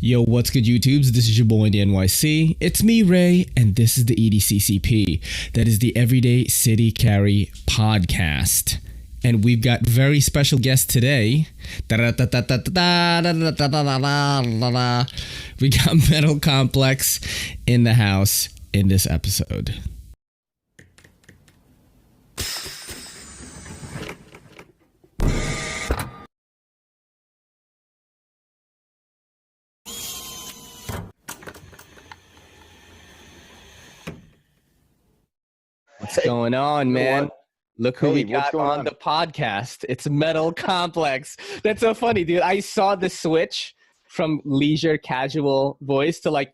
Yo, what's good, YouTubes? This is your boy in the NYC. It's me, Ray, and this is the EDCCP. That is the Everyday City Carry podcast. And we've got very special guests today. We got Metal Complex in the house in this episode. What's going on, man? Look who we got on the podcast. It's Metal Complex. That's so funny, dude. I saw the switch from leisure casual voice to like,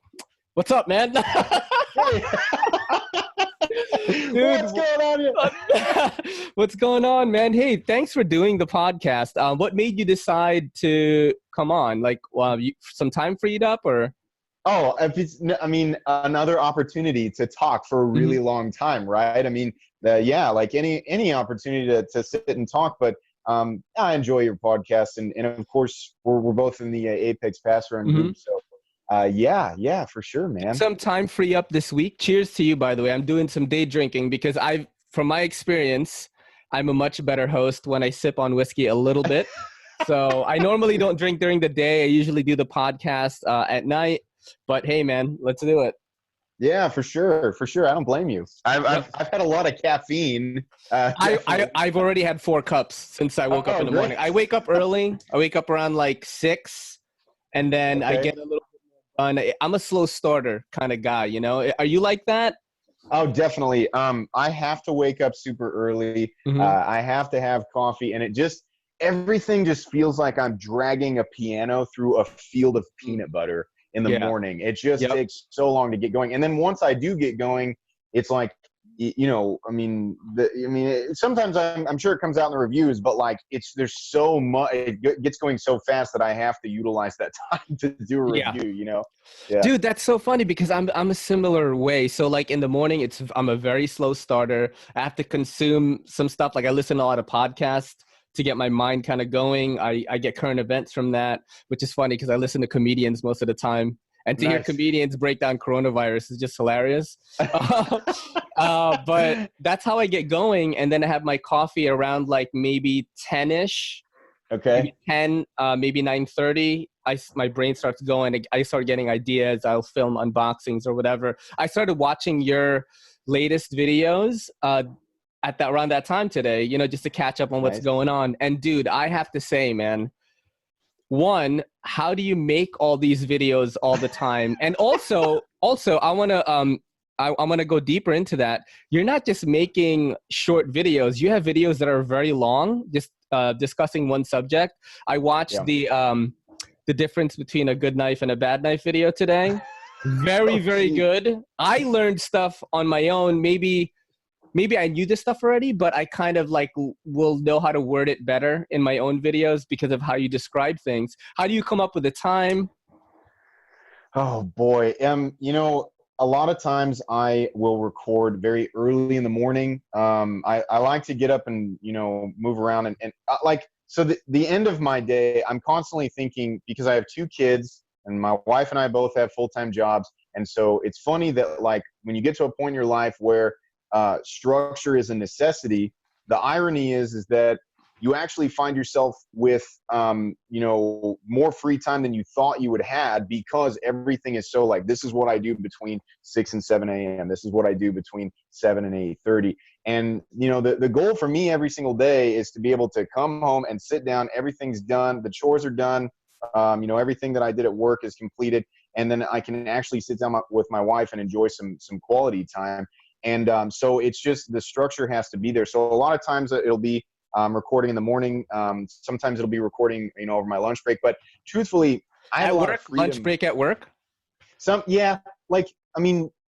what's up, man? Dude, what's going on here? What's going on, man? Hey, thanks for doing the podcast. What made you decide to come on? Like, some time freed up or? Oh, another opportunity to talk for a really long time, right? I mean, like any opportunity to sit and talk, but I enjoy your podcast, and of course, we're both in the Apex Pass Run group, so yeah, for sure, man. Some time free up this week. Cheers to you, by the way. I'm doing some day drinking because from my experience, I'm a much better host when I sip on whiskey a little bit. So I normally don't drink during the day. I usually do the podcast at night. But hey, man, let's do it. Yeah, for sure. I don't blame you. I've had a lot of caffeine. I've already had 4 cups since I woke up in the morning. I wake up early. I wake up around like 6, and then I get a little bit more done. I'm a slow starter kind of guy, you know. Are you like that? Oh, definitely. I have to wake up super early. I have to have coffee, and everything just feels like I'm dragging a piano through a field of peanut butter in the morning. It just takes so long to get going. And then once I do get going, it's like, sometimes I'm sure it comes out in the reviews, but like there's so much, it gets going so fast that I have to utilize that time to do a review, you know? Yeah. Dude, that's so funny because I'm a similar way. So like in the morning, I'm a very slow starter. I have to consume some stuff. Like I listen to a lot of podcasts to get my mind kind of going. I get current events from that, which is funny because I listen to comedians most of the time. And to hear comedians break down coronavirus is just hilarious. But that's how I get going. And then I have my coffee around like maybe 10-ish. Okay. Maybe 10, maybe 9:30. My brain starts going. I start getting ideas. I'll film unboxings or whatever. I started watching your latest videos around that time today, you know, just to catch up on what's going on. And dude, I have to say, man, one, how do you make all these videos all the time? And also I want to go deeper into that. You're not just making short videos. You have videos that are very long, just discussing one subject. I watched the difference between a good knife and a bad knife video today. Very, very good. I learned stuff on my own. Maybe I knew this stuff already, but I kind of like will know how to word it better in my own videos because of how you describe things. How do you come up with the time? Oh boy. A lot of times I will record very early in the morning. I like to get up and, move around and so the end of my day, I'm constantly thinking because I have 2 kids and my wife and I both have full-time jobs. And so it's funny that like when you get to a point in your life where structure is a necessity, the irony is that you actually find yourself with more free time than you thought you would have because everything is so like, this is what I do between 6 and 7 a.m. This is what I do between 7 and 8:30. And the goal for me every single day is to be able to come home and sit down, everything's done, the chores are done, everything that I did at work is completed, and then I can actually sit down with my wife and enjoy some quality time. And so it's just the structure has to be there. So a lot of times it'll be recording in the morning. Sometimes it'll be recording, over my lunch break. But truthfully, I have a lot of freedom. Lunch break at work?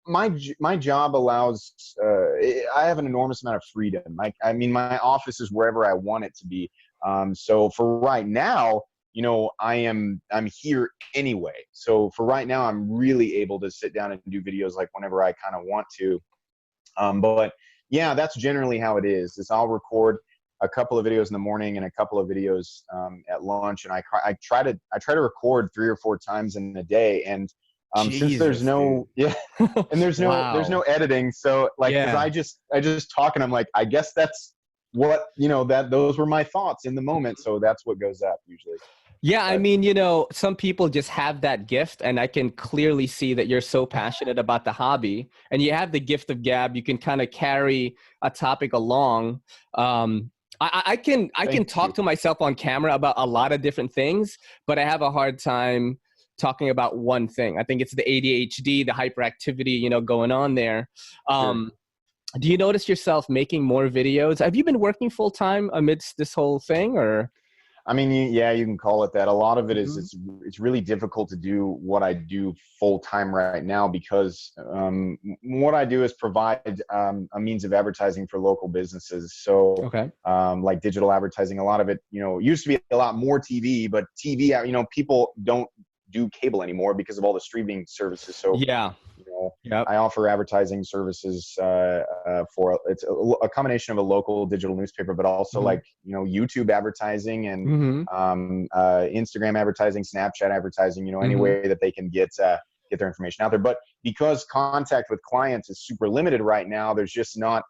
My job allows. I have an enormous amount of freedom. My office is wherever I want it to be. So for right now, I'm here anyway. So for right now, I'm really able to sit down and do videos like whenever I kind of want to. But yeah, that's generally how it is I'll record a couple of videos in the morning and a couple of videos at lunch, and I try to record 3 or 4 times in a day. And since there's Jesus, no dude. and there's no Wow. editing, so like, because Yeah. I just talk, and I'm like, I guess that's what, that those were my thoughts in the moment, so that's what goes up usually. Yeah, I But mean, some people just have that gift, and I can clearly see that you're so passionate about the hobby, and you have the gift of gab. You can kind of carry a topic along. I can thank talk you. to myself on camera about a lot of different things, but I have a hard time talking about one thing. I think it's the ADHD, the hyperactivity, going on there. Sure. Um, do you notice yourself making more videos? Have you been working full time amidst this whole thing, or? I mean, yeah, you can call it that. A lot of it is Mhm. it's really difficult to do what I do full time right now, because what I do is provide a means of advertising for local businesses. So Okay. like digital advertising, a lot of it, used to be a lot more TV, but TV, people don't do cable anymore because of all the streaming services. So Yeah. you know, Yep. I offer advertising services for it's a combination of a local digital newspaper, but also Mhm. like YouTube advertising and Mhm. Instagram advertising, Snapchat advertising. Any Mhm. way that they can get their information out there. But because contact with clients is super limited right now, there's just not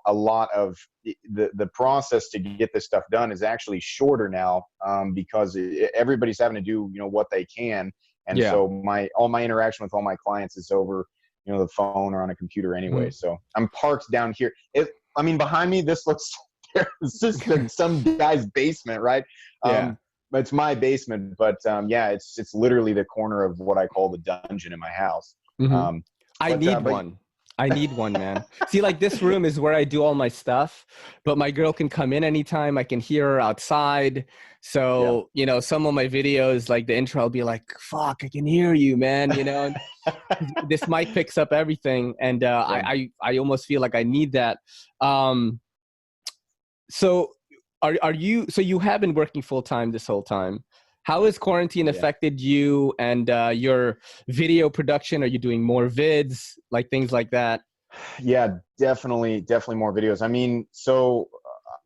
a lot of the process to get this stuff done is actually shorter now, because everybody's having to do what they can. And Yeah. so all my interaction with all my clients is over the phone or on a computer anyway. Mhm. So I'm parked down here. I mean, behind me, this looks it's just some guy's basement, right? Yeah. But it's my basement. But yeah, it's literally the corner of what I call the dungeon in my house. Mhm. Um, I but need but one. I need one, man. See, like this room is where I do all my stuff, but my girl can come in anytime. I can hear her outside. yeah. So, some of my videos, like the intro, I'll be like, fuck, I can hear you, man. This mic picks up everything. And Yeah. I almost feel like I need that. Um, so so you have been working full time this whole time. How has quarantine Yeah. affected you and your video production? Are you doing more vids, like things like that? Yeah, definitely more videos. I mean, so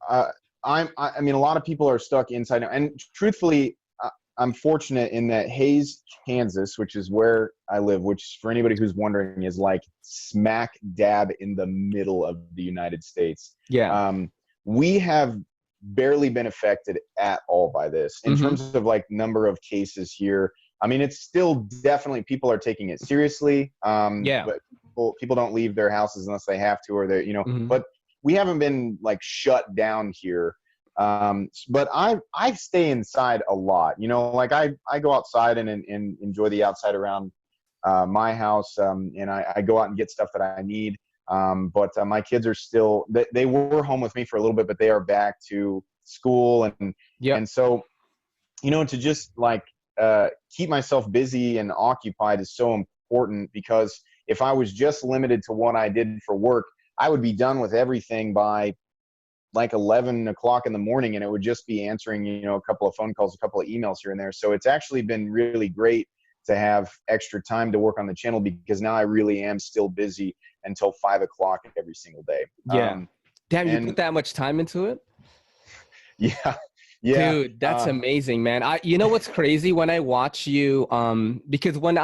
uh, I mean, a lot of people are stuck inside now, and truthfully, I'm fortunate in that Hayes, Kansas, which is where I live, which for anybody who's wondering is like smack dab in the middle of the United States. Yeah. Um, we have barely been affected at all by this in Mm-hmm. terms of like number of cases here. I mean, it's still definitely people are taking it seriously, Yeah. but people don't leave their houses unless they have to, or they Mm-hmm. but we haven't been like shut down here. But I stay inside a lot. Like I go outside and enjoy the outside around my house, and I go out and get stuff that I need. But my kids are still they were home with me for a little bit, but they are back to school, Yep. and so to just like keep myself busy and occupied is so important, because if I was just limited to what I did for work, I would be done with everything by like 11 o'clock in the morning, and it would just be answering a couple of phone calls, a couple of emails here and there. So it's actually been really great to have extra time to work on the channel, because now I really am still busy until 5 o'clock every single day. Yeah. Damn, you put And that much time into it? yeah, yeah, Dude, that's amazing, man. You know what's crazy when I watch you, because when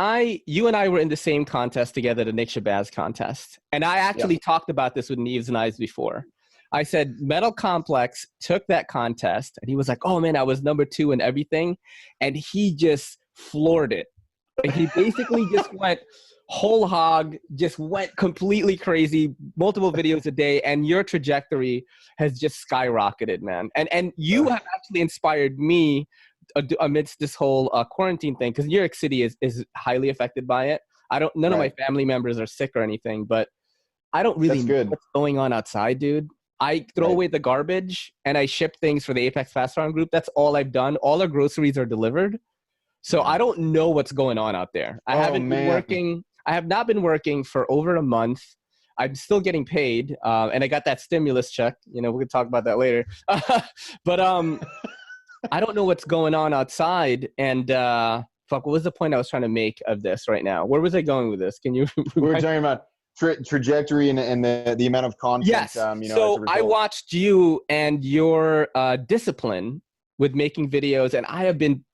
you and I were in the same contest together, the Nick Shabazz contest, and I yeah, actually talked about this with Neves and Ives before. I said Metal Complex took that contest, and he was like, "Oh man, I was number 2 and everything," and he just floored it. Like he basically just went whole hog, just went completely crazy, multiple videos a day, and your trajectory has just skyrocketed, man. And you have actually inspired me amidst this whole quarantine thing, because New York City is highly affected by it. None of my right. family members are sick or anything, but I don't really That's know good. what's going on outside, dude. I throw Right. away the garbage and I ship things for the Apex Fast Farm group. That's all I've done. All our groceries are delivered. So Yeah. I don't know what's going on out there. Oh man. I have not been working for over a month. I'm still getting paid, and I got that stimulus check. We can talk about that later. But I don't know what's going on outside. And fuck, what was the point I was trying to make of this right now? Where was I going with this? Can you We were remind? talking about trajectory and the amount of content, Yes. you know, as a So I result. watched you and your discipline with making videos, and I have been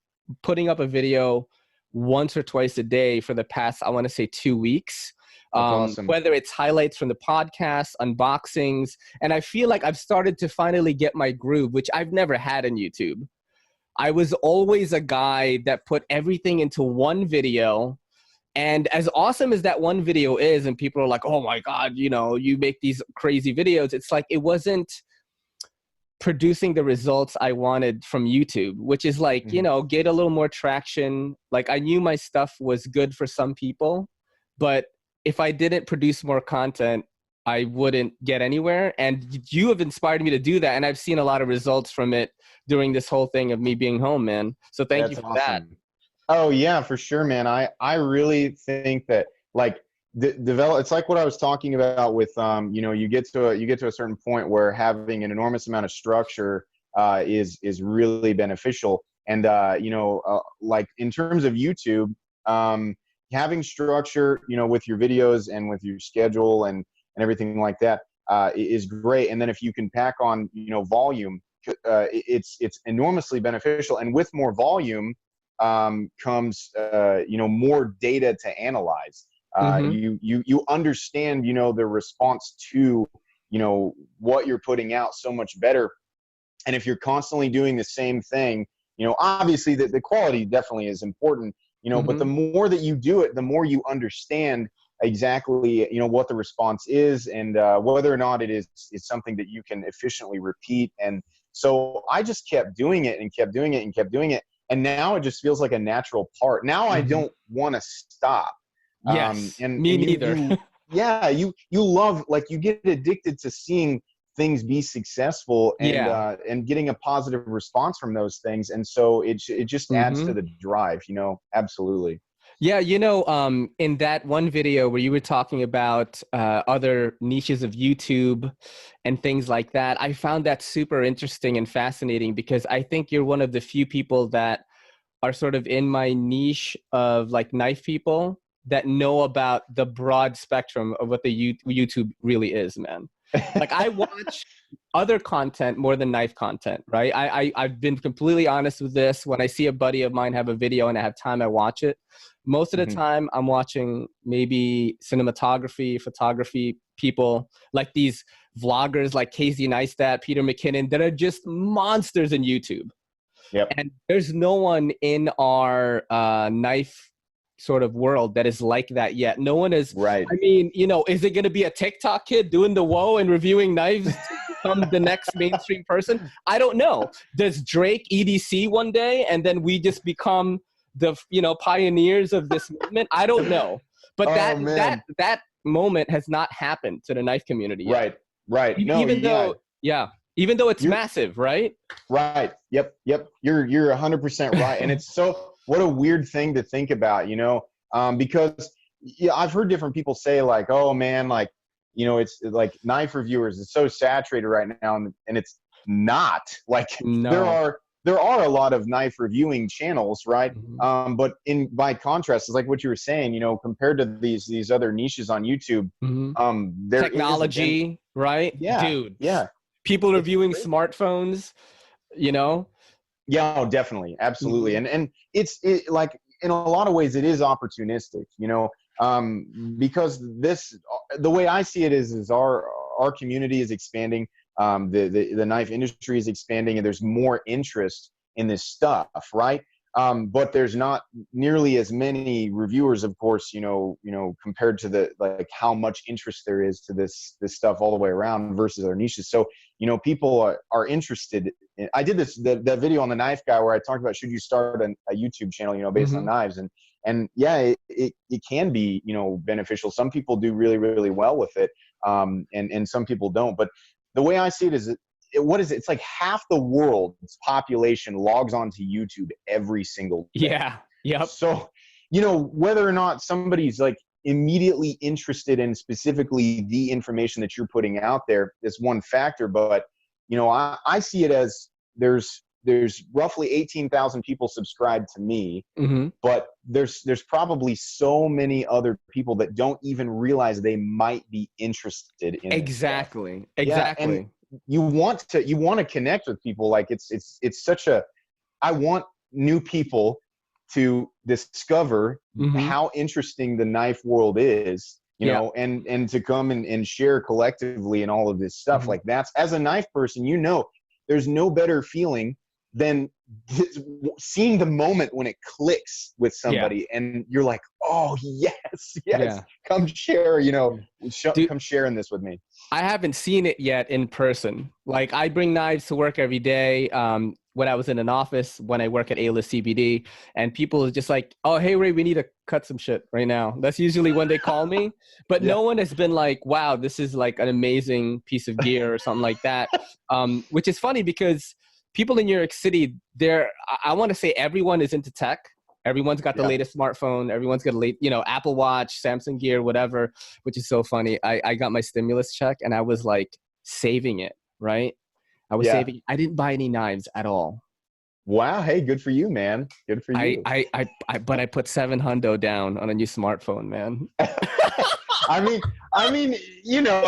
putting up a video once or twice a day for the past, I want to say 2 weeks. That's awesome. Whether it's highlights from the podcast, unboxings, and I feel like I've started to finally get my groove, which I've never had in YouTube. I was always a guy that put everything into one video. And as awesome as that one video is, and people are like, oh my God, you know, you make these crazy videos. It's like, it wasn't producing the results I wanted from YouTube, which is like, you Mhm. know, get a little more traction. Like I knew my stuff was good for some people, but if I didn't produce more content, I wouldn't get anywhere. And you have inspired me to do that. And I've seen a lot of results from it during this whole thing of me being home, man. So thank you That's for that. awesome. Oh yeah, for sure, man. I really think that like develop. It's like what I was talking about with you know, you get to a certain point where having an enormous amount of structure is really beneficial. And you know, like in terms of YouTube, having structure, you know, with your videos and with your schedule and everything like that is great. And then if you can pack on, you know, volume, it's enormously beneficial. And with more volume comes you know, more data to analyze. Mm-hmm. You understand, you know, the response to, you know, what you're putting out so much better. And if you're constantly doing the same thing, you know, obviously the quality definitely is important, you know, but the Mm-hmm. more that you do it, the more you understand exactly, you know, what the response is, and whether or not it is something that you can efficiently repeat. And so I just kept doing it and kept doing it and kept doing it. And now it just feels like a natural part. Now I Mm-hmm. don't want to stop. Yes, me And neither. yeah, you love, like, you get addicted to seeing things be successful Yeah. and getting a positive response from those things. And so it just adds to Mm-hmm. the drive, you know. Absolutely. Yeah, you know, in that one video where you were talking about other niches of YouTube and things like that, I found that super interesting and fascinating because I think you're one of the few people that are sort of in my niche of like knife people that know about the broad spectrum of what the YouTube really is, man. Like I watch other content more than knife content, right? I've been completely honest with this. When I see a buddy of mine have a video and I have time, I watch it. Most of the Mhm. time, I'm watching maybe cinematography, photography people, like these vloggers like Casey Neistat, Peter McKinnon, that are just monsters in YouTube. Yep. And there's no one in our knife sort of world that is like that yet. No one is, Right. I mean, you know, is it going to be a TikTok kid doing the whoa and reviewing knives to become the next mainstream person? I don't know. Does Drake EDC one day and then we just become the, you know, pioneers of this movement? I don't know. But Oh that man. that moment has not happened to the knife community yet. Right. Right. No, Even yeah. though, yeah, even though it's You're massive, right? right. Yep. Yep. You're 100% right. And it's so, what a weird thing to think about, you know, because yeah, I've heard different people say like, oh man, like, you know, it's like knife reviewers, it's so saturated right now, and it's not. Like No. there are a lot of knife reviewing channels, right? Mhm. But in by contrast, it's like what you were saying, you know, compared to these other niches on YouTube, Mhm. there isn't. And Technology, right? yeah, Dude, yeah, people it's reviewing crazy. smartphones, you know? Yeah, oh, definitely, absolutely. Mhm. And it's like in a lot of ways it is opportunistic, you know, because this, the way I see it is our community is expanding, the knife industry is expanding, and there's more interest in this stuff, right? But there's not nearly as many reviewers, of course, you know, compared to the, like, how much interest there is to this stuff all the way around versus our niches. So, you know, people are interested. I did the video on the knife guy where I talked about, should you start a YouTube channel, you know, based on Mhm. knives, and yeah, it can be, you know, beneficial. Some people do really, really well with it, and some people don't. But the way I see it is, what is it? It's like half the world's population logs onto YouTube every single day. Yeah. Yep. So, you know, whether or not somebody's like immediately interested in specifically the information that you're putting out there is one factor. But, you know, I see it as there's roughly 18,000 people subscribed to me, but there's probably so many other people that don't even realize they might be interested in Exactly. Yeah, and you want to connect with people. Like it's such a, I want new people to discover how interesting the knife world is, you know, and to come and share collectively and all of this stuff. Like that's, as a knife person, you know, there's no better feeling than seeing the moment when it clicks with somebody and you're like, oh yes, come share, you know, come share in this with me. I haven't seen it yet in person. Like I bring knives to work every day. When I was in an office, when I work at A-List CBD, and people are just like, oh, hey, Ray, we need to cut some shit right now. That's usually when they call me. But no one has been like, wow, this is like an amazing piece of gear or something like that. Which is funny because people in New York City, I want to say everyone is into tech. Everyone's got the latest smartphone. Everyone's got Apple Watch, Samsung Gear, whatever, which is so funny. I got my stimulus check and I was like saving it, right? I was saving. I didn't buy any knives at all. Wow. Hey, good for you, man. Good for you. But I put $700 down on a new smartphone, man. I mean, you know,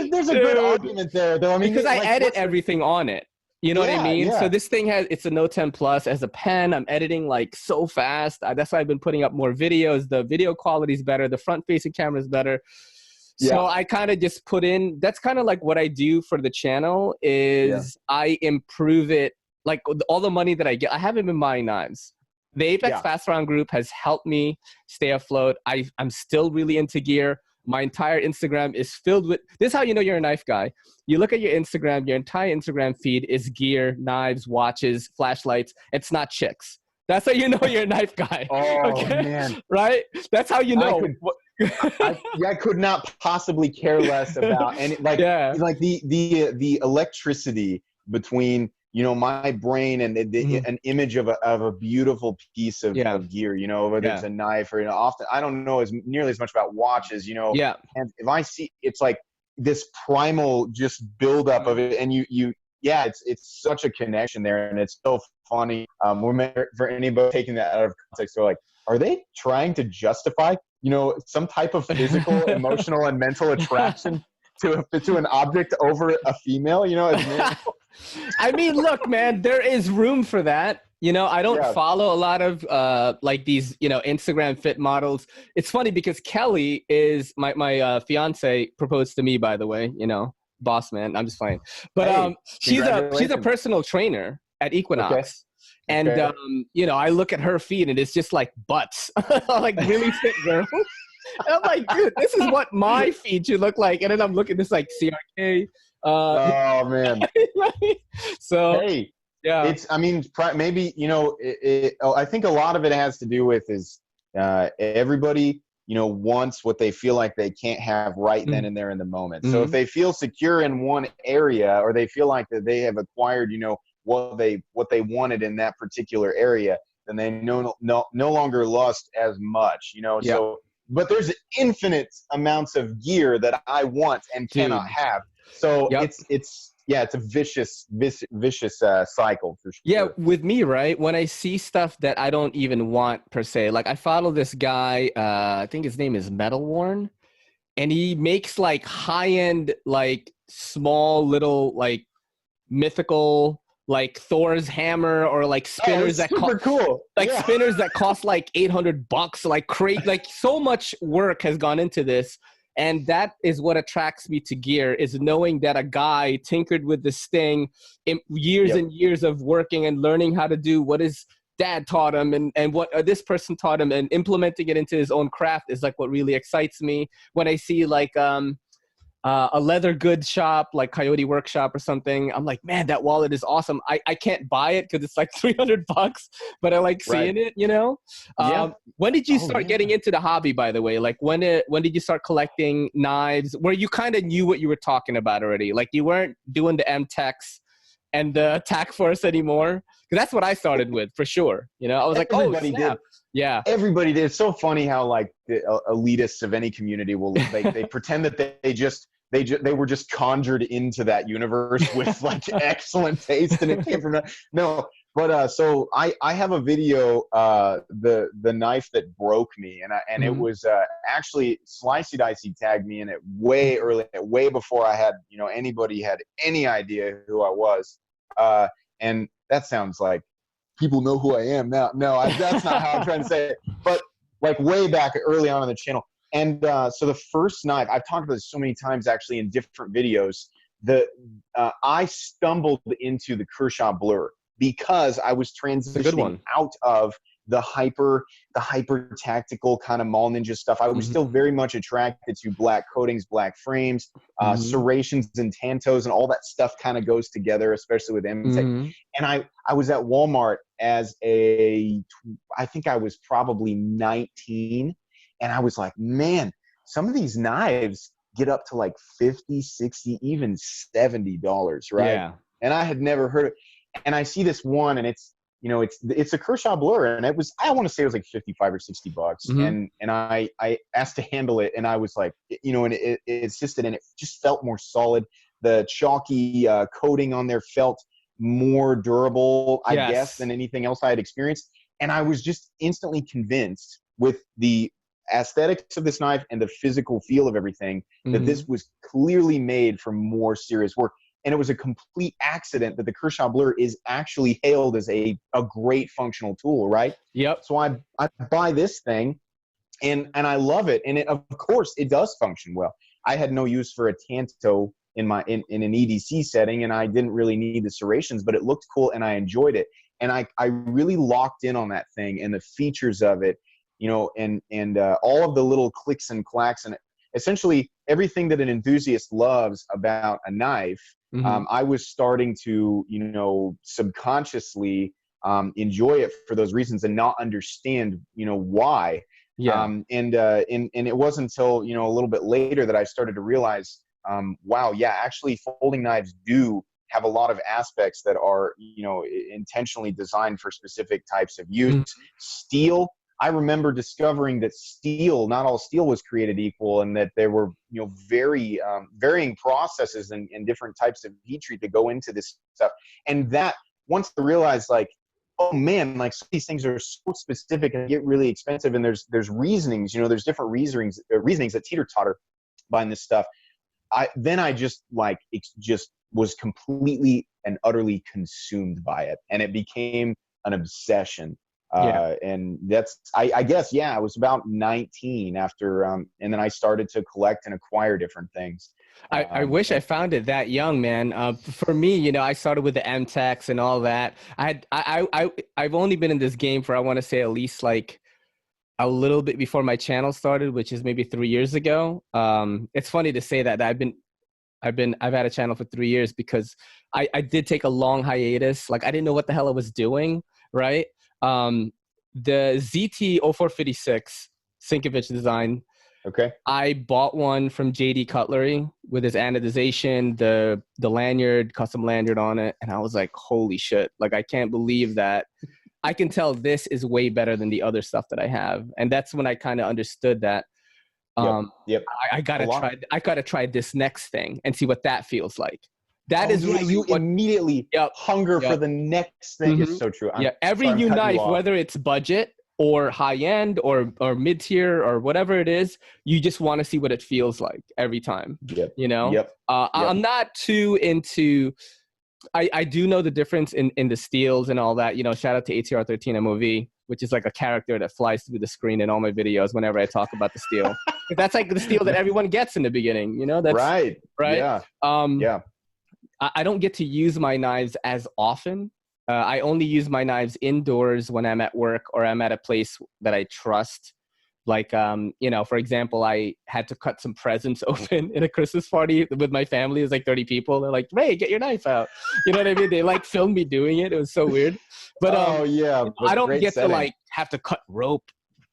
there's a good argument there, though. I mean, because I edit everything on it. You know what I mean? So this thing it's a Note 10 Plus as a pen. I'm editing like so fast. That's why I've been putting up more videos. The video quality is better. The front facing camera is better. So I kind of just put in, that's kind of like what I do for the channel is I improve it. Like all the money that I get, I haven't been buying knives. The Apex Fast Round group has helped me stay afloat. I'm still really into gear. My entire Instagram is filled with, this is how you know you're a knife guy. You look at your Instagram, your entire Instagram feed is gear, knives, watches, flashlights. It's not chicks. That's how you know you're a knife guy. Oh, man. Right? That's how you know. I could not possibly care less about any, like the electricity between, you know, my brain and an image of a beautiful piece of gear, you know, whether it's a knife or, you know, often I don't know nearly as much about watches, you know. And if I see, it's like this primal just buildup of it, and it's such a connection there, and it's so funny. For anybody taking that out of context, they're like, are they trying to justify, you know, some type of physical, emotional, and mental attraction to an object over a female, you know? I mean, look, man, there is room for that. You know, I don't follow a lot of like these, you know, Instagram fit models. It's funny because Kelly is my fiance proposed to me, by the way, you know, boss man. I'm just playing. But she's a personal trainer at Equinox. Okay. And, you know, I look at her feed and it's just like butts, like really fit girls. And I'm like, dude, this is what my feed should look like. And then I'm looking at this like CRK. Oh, man. So, hey, it's, I mean, maybe, you know, I think a lot of it has to do with is everybody, you know, wants what they feel like they can't have right then and there in the moment. So if they feel secure in one area, or they feel like that they have acquired, you know, what they wanted in that particular area, then they no longer lust as much, you know. So, but there's infinite amounts of gear that I want and cannot have. So it's a vicious cycle for sure. Yeah, with me, right? When I see stuff that I don't even want per se, like I follow this guy, I think his name is Metal Worn, and he makes like high-end, like small little like mythical, like Thor's hammer, or like spinners that cool. Spinners that cost like $800, like crazy, like so much work has gone into this. And that is what attracts me to gear, is knowing that a guy tinkered with this thing in years and years of working and learning how to do what his dad taught him and what this person taught him, and implementing it into his own craft is like what really excites me. When I see like a leather goods shop like Coyote Workshop or something, I'm like, man, that wallet is awesome. I can't buy it because it's like $300, but I like seeing it, you know? When did you start getting into the hobby, by the way? Like when did you start collecting knives where you kind of knew what you were talking about already? Like you weren't doing the M-Techs and the Attack Force anymore? Because that's what I started with, for sure. You know, I was like, everybody did. Yeah, everybody did. It's so funny how like the elitists of any community will they pretend that they were just conjured into that universe with like excellent taste, and it came from that. No, But so I have a video, the knife that broke me, and it Mhm. was actually Slicey Dicey tagged me in it way Mhm. early, way before I had, anybody had any idea who I was. Uh, and that sounds like people know who I am now. No, that's not how I'm trying to say it. But like way back early on in the channel. And so the first knife, I've talked about this so many times actually in different videos. I stumbled into the Kershaw Blur because I was It's a good transitioning one. out of the hyper tactical kind of mall ninja stuff. I was Mhm. still very much attracted to black coatings, black frames, Mhm. serrations and tantos, and all that stuff kind of goes together, especially with M-Tech. Mhm. And I was at Walmart I think I was probably 19, and I was like, man, some of these knives get up to like 50, 60, even $70, right? Yeah. And I had never heard of it. And I see this one, and it's a Kershaw Blur, and I want to say it was like 55 or $60. Mhm. And I asked to handle it, and I was like, and it assisted, and it just felt more solid. The chalky coating on there felt more durable, I guess, Yes. than anything else I had experienced. And I was just instantly convinced with the aesthetics of this knife and the physical feel of everything that Mhm. this was clearly made for more serious work. And it was a complete accident that the Kershaw Blur is actually hailed as a great functional tool, right? Yep. So I buy this thing, and I love it. And of course, it does function well. I had no use for a Tanto in an EDC setting, and I didn't really need the serrations, but it looked cool, and I enjoyed it. And I really locked in on that thing and the features of it, and all of the little clicks and clacks, and essentially everything that an enthusiast loves about a knife. Mhm. I was starting to, subconsciously enjoy it for those reasons and not understand, why. Yeah. And it wasn't until, a little bit later that I started to realize, wow, yeah, actually folding knives do have a lot of aspects that are, intentionally designed for specific types of use. Mhm. Steel, I remember discovering that not all steel was created equal, and that there were, very varying processes and different types of heat treat that go into this stuff. And that, once I realized, like, oh man, like, some of these things are so specific and get really expensive, and there's reasonings, there's different reasonings that teeter totter behind this stuff. I just was completely and utterly consumed by it, and it became an obsession. Yeah. And that's, I guess, yeah, I was about 19 after, and then I started to collect and acquire different things. I wish I And found it that young, man. For me, I started with the MTechs and all that. I've only been in this game for, I want to say, at least like a little bit before my channel started, which is maybe 3 years ago. It's funny to say that I've had a channel for 3 years, because I did take a long hiatus. Like, I didn't know what the hell I was doing, right? Um, the ZT-0456 Sinkovich design, okay. I bought one from JD Cutlery with his anodization, the lanyard, custom lanyard on it, and I was like, holy shit. Like, I can't believe that I can tell this is way better than the other stuff that I have. And that's when I kind of understood that Yep. um, Yep. I A gotta lot. try this next thing and see what that feels like. That Oh is yeah, really you what. immediately Yep. hunger for Yep. the next thing. Hmm. It's so true. I'm Yeah. Every sorry, I'm new cutting you knife, off. whether it's budget or high end or mid tier or whatever it is, you just want to see what it feels like every time. Yep. You know, Yep. Yep. I'm not too into. I do know the difference in the steels and all that. Shout out to ATR 13 MOV, which is like a character that flies through the screen in all my videos whenever I talk about the steel. That's like the steel that everyone gets in the beginning. That's Right. right. Yeah. Um, Yeah. I don't get to use my knives as often. I only use my knives indoors when I'm at work or I'm at a place that I trust. Like, for example, I had to cut some presents open in a Christmas party with my family. It was like 30 people. They're like, Ray, get your knife out. You know what I mean? They like filmed me doing it. It was so weird. But Oh yeah, I but don't great get to setting. like have to cut rope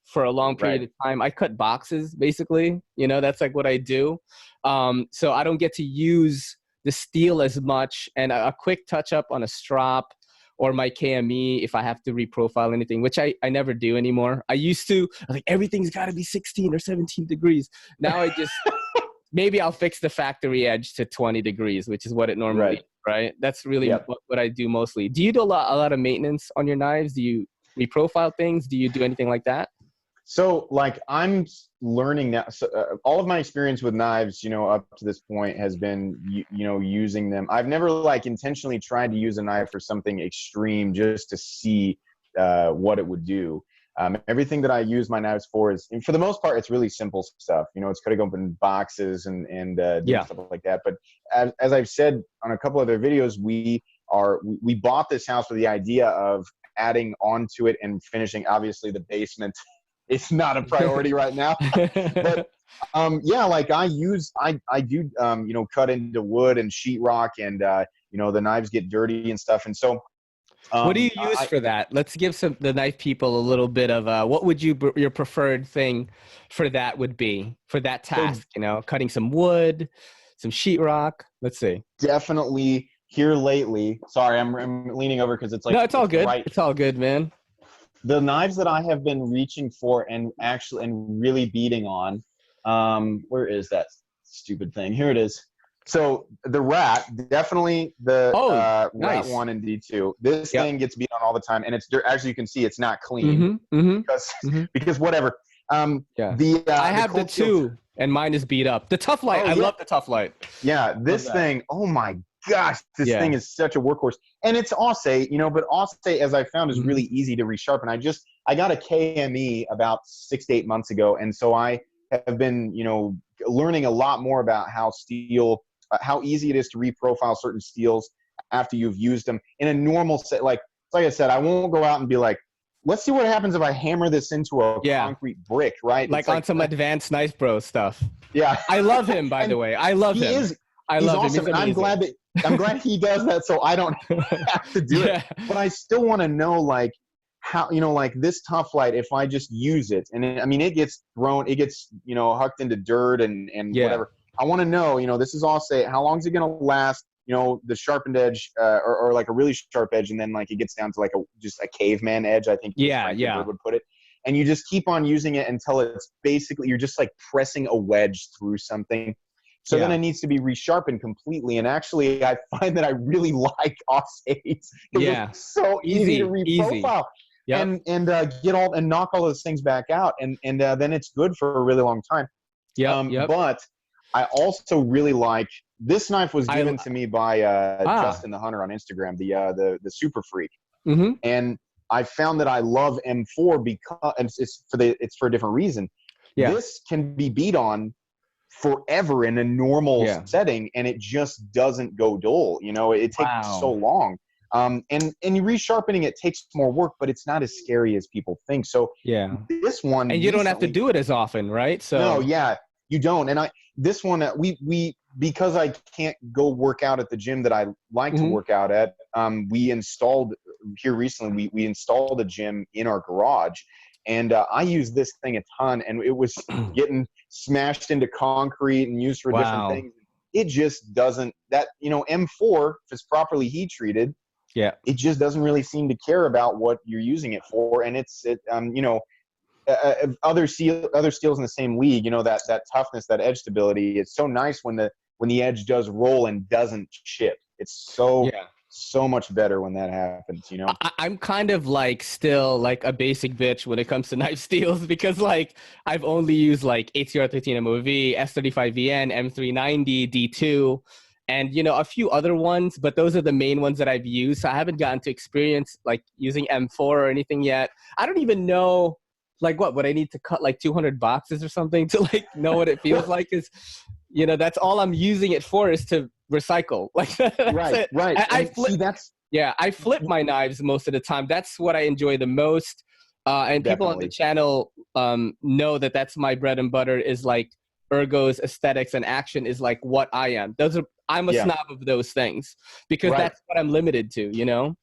for a long period Right. of time. I cut boxes, basically. That's like what I do. So I don't get to use the steel as much, and a quick touch up on a strop or my KME if I have to reprofile anything, which I never do anymore. I used to. I was like, everything's got to be 16 or 17 degrees. Now I just, maybe I'll fix the factory edge to 20 degrees, which is what it normally Right. is, right? That's really Yep. what I do mostly. Do you do a lot of maintenance on your knives? Do you reprofile things? Do you do anything like that? So like I'm learning now. So, all of my experience with knives, up to this point has been, using them. I've never like intentionally tried to use a knife for something extreme just to see what it would do. Everything that I use my knives for is, for the most part, it's really simple stuff. It's cutting open boxes and doing stuff like that. But as I've said on a couple other videos, we bought this house with the idea of adding onto it and finishing, obviously, the basement. It's not a priority right now, but like I do cut into wood and sheetrock, and the knives get dirty and stuff, and so. What do you use for that? Let's give the knife people a little bit of what would your preferred thing for that would be for that task? Cutting some wood, some sheetrock. Let's see. Definitely here lately. Sorry, I'm leaning over because it's like no, it's all good. Right. It's all good, man. The knives that I have been reaching for and really beating on, where is that stupid thing? Here it is. So the rat, definitely the nice. rat 1 and D2. This thing gets beat on all the time, and it's as you can see, it's not clean because whatever. I have the 2, and mine is beat up. The Tough Light, I love the Tough Light. Yeah, this thing. Oh my gosh, this thing is such a workhorse, and it's Aussay, but Aussay, as I found, is really easy to resharpen. I got a KME about 6 to 8 months ago, and so I have been, learning a lot more about how easy it is to reprofile certain steels after you've used them in a normal set. Like I said, I won't go out and be like, let's see what happens if I hammer this into a concrete brick, right? Like on some advanced Knife Bro stuff. Yeah. I love him, by the way. I love him. I love him. And I'm glad he does that, so I don't have to do it. But I still want to know, like, how, like this Tough Light, if I just use it, and it gets thrown, it gets, hucked into dirt and whatever. I want to know, this is Aussay, how long is it going to last? The sharpened edge, or like a really sharp edge, and then like it gets down to like just a caveman edge, I think. Bird would put it. And you just keep on using it until it's basically, you're just like pressing a wedge through something. So then it needs to be resharpened completely. And actually, I find that I really like Aussays. It's so easy to reprofile. And get all and knock all those things back out, and then it's good for a really long time. But I also really like this knife. Was given to me by Justin the Hunter on Instagram, the Super Freak, and I found that I love M4 because it's for a different reason. This can be beat on forever in a normal setting, and it just doesn't go dull. It takes so long. And you resharpening it takes more work, but it's not as scary as people think. So this one, and you don't have to do it as often, right? So no, you don't. And this one, we because I can't go work out at the gym that I like to work out at. We installed here recently. We installed a gym in our garage, and I use this thing a ton. And it was getting smashed into concrete and used for different things. It just doesn't. M4, if it's properly heat treated. It just doesn't really seem to care about what you're using it for, and other steels in the same league, that toughness, that edge stability. It's so nice when the edge does roll and doesn't chip. It's so much better when that happens. I'm kind of like still like a basic bitch when it comes to knife steels because like I've only used like ATR13 MOV, S35VN, M390, D2. And, a few other ones, but those are the main ones that I've used. So I haven't gotten to experience like using M4 or anything yet. I don't even know like what I need to cut like 200 boxes or something to like know what it feels like is, that's all I'm using it for is to recycle. Like that's it. Right. I flip my knives most of the time. That's what I enjoy the most. And people on the channel know that that's my bread and butter is like ergos, aesthetics, and action is like what I am. I'm a snob of those things because that's what I'm limited to,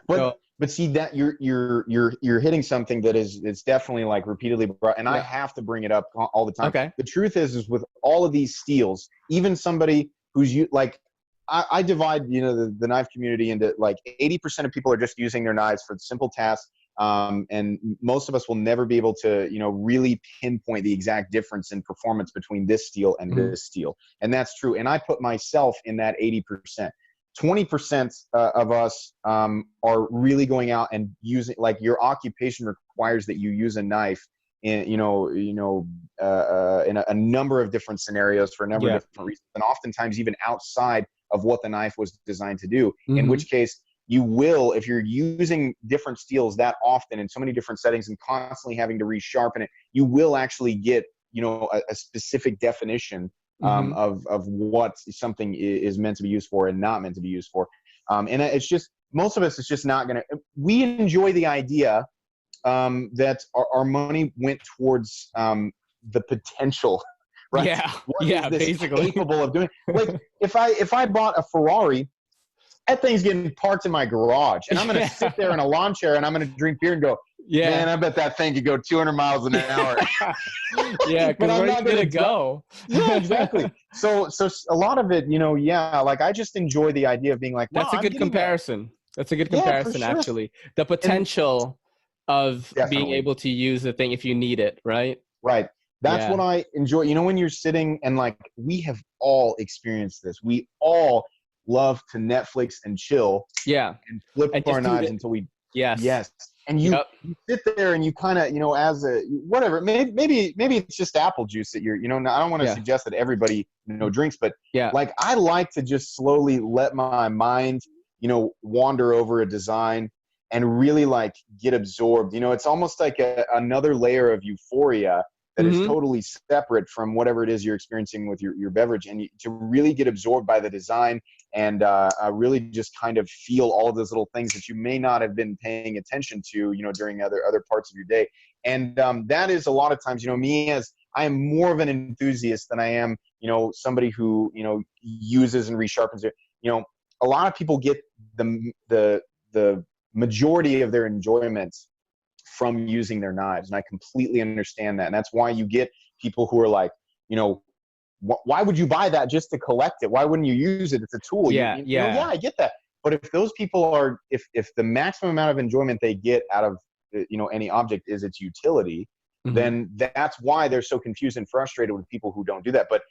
But see that you're hitting something that it's definitely like repeatedly brought, and I have to bring it up all the time. Okay. The truth is with all of these steels, even somebody who's like, I divide the knife community into like 80% of people are just using their knives for the simple task. And most of us will never be able to, really pinpoint the exact difference in performance between this steel and this steel. And that's true. And I put myself in that 80%. 20% of us are really going out and using, like, your occupation requires that you use a knife in, in a number of different scenarios for a number of different reasons, and oftentimes even outside of what the knife was designed to do. In which case, you will, if you're using different steels that often in so many different settings and constantly having to resharpen it, you will actually get, a specific definition of what something is meant to be used for and not meant to be used for. And it's just, most of us, it's just not going to, we enjoy the idea that our money went towards the potential, right? Yeah, What is this basically capable of doing? Like, if I bought a Ferrari, that thing's getting parked in my garage, and I'm going to sit there in a lawn chair and I'm going to drink beer and go, man, I bet that thing could go 200 miles an hour. Yeah, because where are you going to go? Yeah, exactly. So a lot of it, like, I just enjoy the idea of being like, wow, that's a good comparison. That's a good comparison, sure. actually. The potential of being able to use the thing if you need it, right? Right. That's what I enjoy. When you're sitting and, like, we have all experienced this. We all love to Netflix and chill. Yeah. And flip our knives until we. Yes. And you sit there and you kind of, as a whatever. Maybe it's just apple juice that you're. I don't want to suggest that everybody drinks, but like, I like to just slowly let my mind wander over a design and really, like, get absorbed. It's almost like another layer of euphoria that is totally separate from whatever it is you're experiencing with your beverage, and to really get absorbed by the design and really just kind of feel all of those little things that you may not have been paying attention to, during other parts of your day. And that is a lot of times, me, as I am more of an enthusiast than I am, somebody who, uses and resharpens it. A lot of people get the majority of their enjoyment from using their knives, and I completely understand that. And that's why you get people who are like, why would you buy that just to collect it? Why wouldn't you use it? It's a tool. Yeah, I get that. But if those people are, if the maximum amount of enjoyment they get out of any object is its utility, then that's why they're so confused and frustrated with people who don't do that. But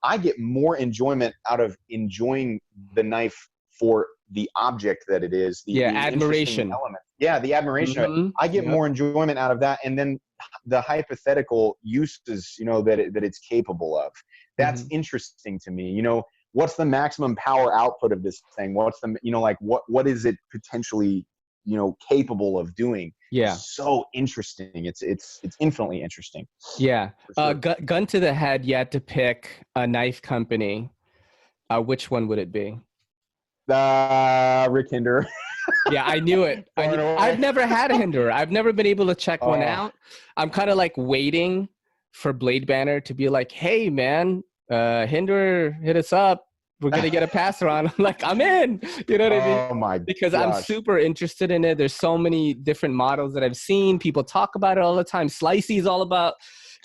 I get more enjoyment out of enjoying the knife for the object that it is. The admiration element. Yeah, the admiration of it. I get more enjoyment out of that, and then the hypothetical uses, that it's capable of. That's interesting to me. What's the maximum power output of this thing? What's the, like, what is it potentially, capable of doing? Yeah. So interesting. It's infinitely interesting. Yeah. Sure. Gun to the head, you had to pick a knife company. Which one would it be? Rick Hinder. Yeah, I knew it. I've never had a Hinderer. I've never been able to check one out. I'm kind of like waiting for Blade Banner to be like, hey, man, Hinderer, hit us up. We're going to get a passer on. I'm like, I'm in. You know what I mean? Oh, my Because gosh. I'm super interested in it. There's so many different models that I've seen. People talk about it all the time. Slicey's all about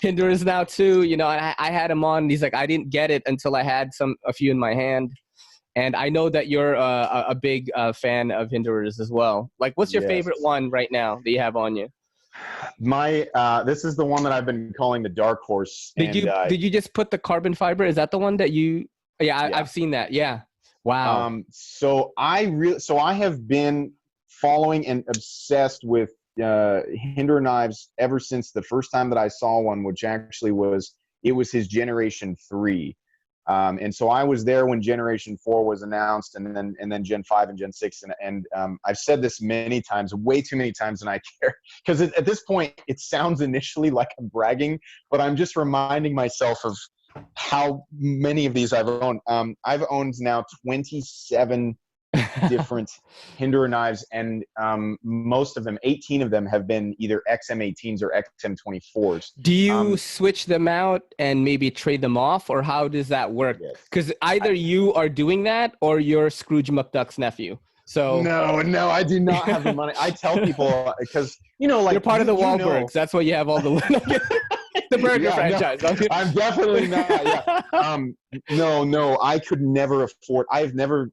Hinderers now, too. I had him on. And he's like, I didn't get it until I had a few in my hand. And I know that you're a big fan of Hinderers as well. Like, what's your favorite one right now that you have on you? This is the one that I've been calling the dark horse. Did you just put the carbon fiber? Is that the one that you? Yeah, I've seen that. Yeah. Wow. So I have been following and obsessed with Hinderer knives ever since the first time that I saw one, which actually was his Generation 3. And so I was there when Generation 4 was announced, and then Gen 5 and Gen 6. And I've said this many times, way too many times than I care, because at this point it sounds initially like I'm bragging, but I'm just reminding myself of how many of these I've owned. I've owned now 27 different Hinderer knives, and most of them, 18 of them, have been either XM18s or XM24s. Do you switch them out and maybe trade them off, or how does that work? Because either you are doing that or you're Scrooge McDuck's nephew. So no, I do not have the money. I tell people, because like, you're part of the Wahlbergs. That's why you have all the the burger franchise. No, I'm definitely not. Yeah. No, I could never afford. I've never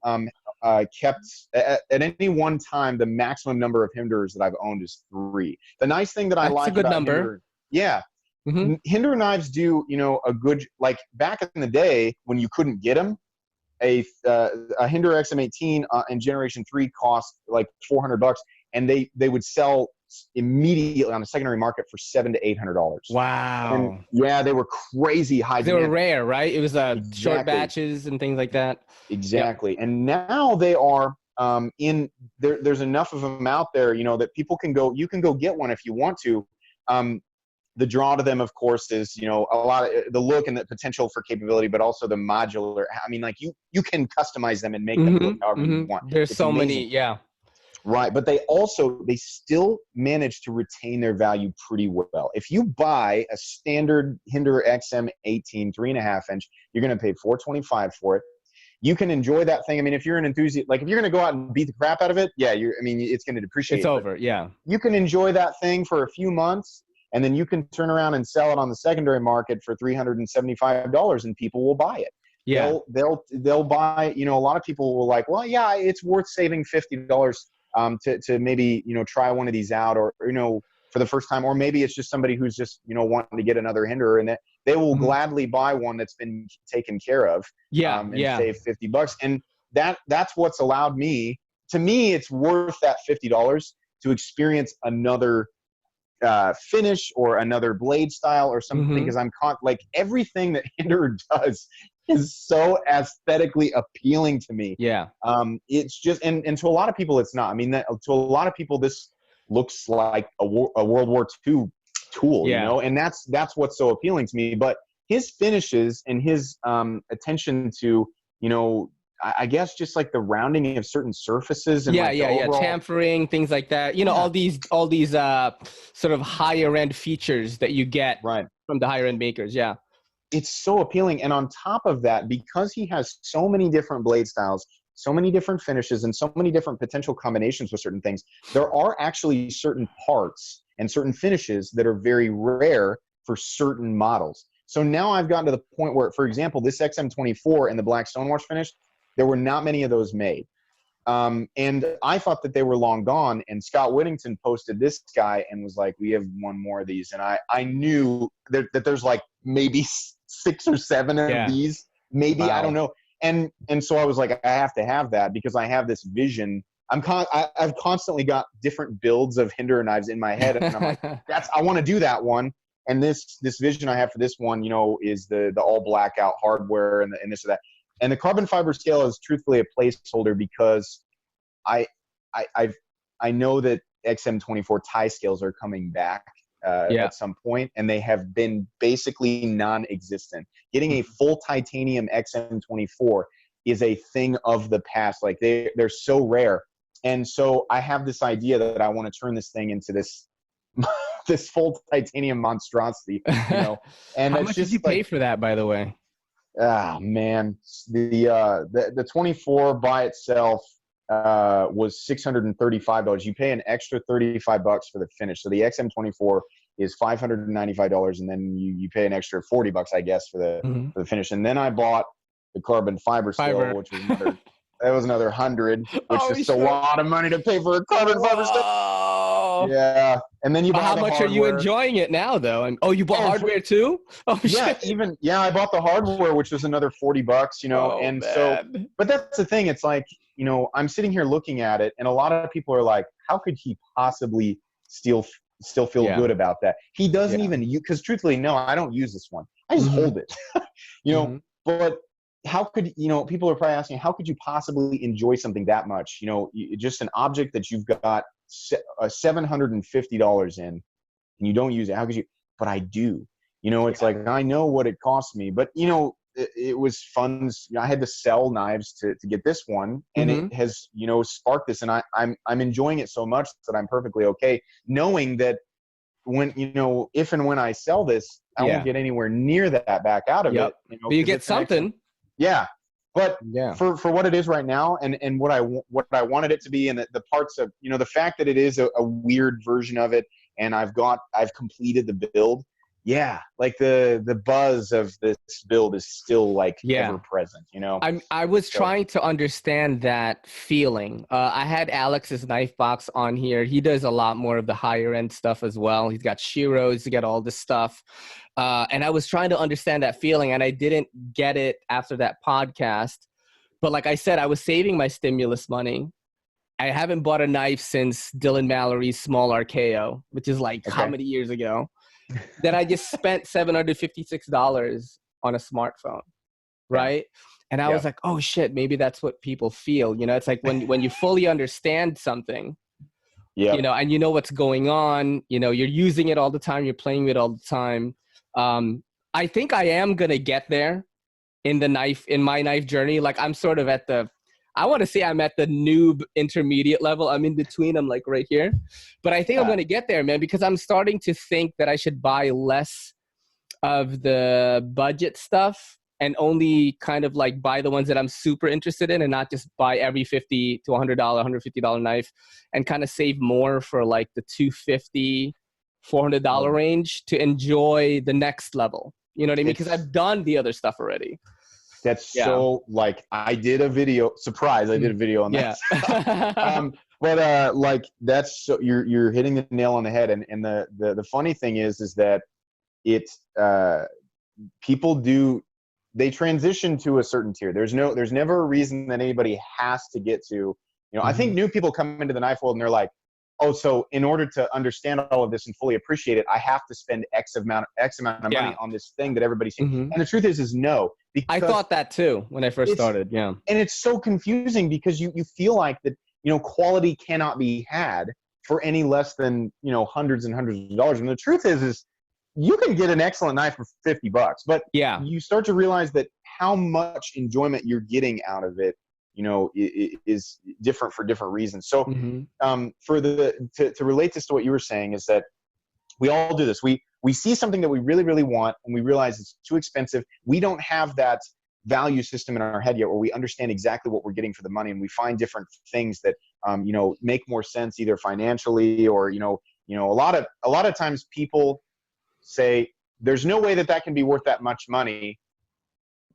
kept at any one time, the maximum number of Hinderers that I've owned is 3. The nice thing that I like about number. Hinderer knives do a good, like, back in the day when you couldn't get them, a Hinder XM18 in Generation 3 cost like $400, and they would sell immediately on the secondary market for $700 to $800. Wow. And yeah, they were crazy high They were demand. rare, right? It was short Exactly. batches and things like that. Exactly. Yep. And now they are there's enough of them out there, that people you can go get one if you want to. The draw to them, of course, is, a lot of the look and the potential for capability, but also the modular. I mean, like you can customize them and make them look however you want. There's it's so amazing. many. Yeah. Right. But they still manage to retain their value pretty well. If you buy a standard Hinder XM18 3.5 inch, you're going to pay $425 for it. You can enjoy that thing. I mean, if you're an enthusiast, like if you're going to go out and beat the crap out of it, yeah, it's going to depreciate. It's over. Yeah. You can enjoy that thing for a few months, and then you can turn around and sell it on the secondary market for $375, and people will buy it. Yeah. They'll buy, a lot of people will like, well, yeah, it's worth saving $50 to maybe, try one of these out, or, for the first time, or maybe it's just somebody who's just, wanting to get another Hinder, and they will gladly buy one that's been taken care of. And save $50. And that's what's allowed me, it's worth that $50 to experience another finish or another blade style or something, because I'm like everything that Hinder does is so aesthetically appealing to me. Yeah. It's just, and to a lot of people, it's not. I mean, to a lot of people, this looks like a World War II tool, and that's what's so appealing to me. But his finishes and his attention to, I guess just like the rounding of certain surfaces and overall chamfering, things like that. All these sort of higher end features that you get from the higher end makers. Yeah. It's so appealing. And on top of that, because he has so many different blade styles, so many different finishes, and so many different potential combinations with certain things, there are actually certain parts and certain finishes that are very rare for certain models. So now I've gotten to the point where, for example, this XM24 and the black stonewash finish, there were not many of those made. And I thought that they were long gone. And Scott Whittington posted this guy and was like, we have one more of these. And I knew that there's like maybe 6 or 7 of these, maybe, I don't know. And so I was like, I have to have that, because I have this vision. I've constantly got different builds of Hinder knives in my head. And I'm like, I want to do that one. And this vision I have for this one, is the all blackout hardware and this or that. And the carbon fiber scale is truthfully a placeholder, because I know that XM24 tie scales are coming back at some point, and they have been basically non-existent. Getting a full titanium XM24 is a thing of the past. Like they're so rare. And so I have this idea that I want to turn this thing into this this full titanium monstrosity, And how much did you pay for that, by the way? Ah, man, the 24 by itself was $635. You pay an extra $35 for the finish. So the XM24 is $595, and then you pay an extra $40, I guess, for the finish. And then I bought the carbon fiber scale, which was another $100, which is a lot of money to pay for a carbon fiber scale. Yeah, and then you buy how much hardware. Are you enjoying it now, though? And you bought hardware too? Oh, yeah, shit. I bought the hardware, which was another $40. Man. So, but that's the thing. It's like, I'm sitting here looking at it, and a lot of people are like, how could he possibly still feel good about that? He doesn't even, because truthfully, no, I don't use this one. I just hold it, but how could, people are probably asking, how could you possibly enjoy something that much? Just an object that you've got $750 in, and you don't use it. How could you? But I do. It's like, I know what it cost me, but it was fun. I had to sell knives to get this one, and it has sparked this, and I'm enjoying it so much that I'm perfectly okay knowing that when if and when I sell this, I won't get anywhere near that back out of it. But you get something. But for what it is right now, and what I wanted it to be, and the parts of the fact that it is a weird version of it, and I've completed the build. Yeah, like the buzz of this build is still like ever present. I was trying to understand that feeling. I had Alex's Knife Box on here. He does a lot more of the higher end stuff as well. He's got Shiros, he's got all this stuff. And I was trying to understand that feeling, and I didn't get it after that podcast. But like I said, I was saving my stimulus money. I haven't bought a knife since Dylan Mallory's Small RKO, which is like how Okay. many years ago? Then I just spent $756 on a smartphone, Yeah. right? And I Yeah. was like, oh shit, maybe that's what people feel. You know, it's like when you fully understand something, Yeah. you know, and you know what's going on, you know, you're using it all the time, you're playing with it all the time. I think I am gonna get there in my knife journey. Like I'm sort of at I want to say I'm at the noob intermediate level. I'm in between. I'm like right here, but I think I'm Yeah. going to get there, man, because I'm starting to think that I should buy less of the budget stuff and only kind of like buy the ones that I'm super interested in and not just buy every $50 to $100, $150 knife, and kind of save more for like the $250, $400 Well, range to enjoy the next level. You know what I mean? Because it's I've done the other stuff already. that's Yeah. so like I did a video. Surprise! I did a video on that. Yeah. But like that's so you're hitting the nail on the head. And the funny thing is that it's people do they transition to a certain tier. There's never a reason that anybody has to get to. You know, I think new people come into the knife world and they're like, oh, so in order to understand all of this and fully appreciate it, I have to spend X amount of money on this thing that everybody's seeing. And the truth is no, I because thought that too when I first started. Yeah. and it's so confusing because you feel like that, you know, quality cannot be had for any less than, you know, hundreds and hundreds of dollars. And the truth is you can get an excellent knife for $50, but yeah, you start to realize that how much enjoyment you're getting out of it, you know, is different for different reasons. So to relate this to what you were saying is that we all do this. We see something that we really, really want and we realize it's too expensive. We don't have that value system in our head yet where we understand exactly what we're getting for the money, and we find different things that you know, make more sense either financially or you know a lot of times people say there's no way that can be worth that much money,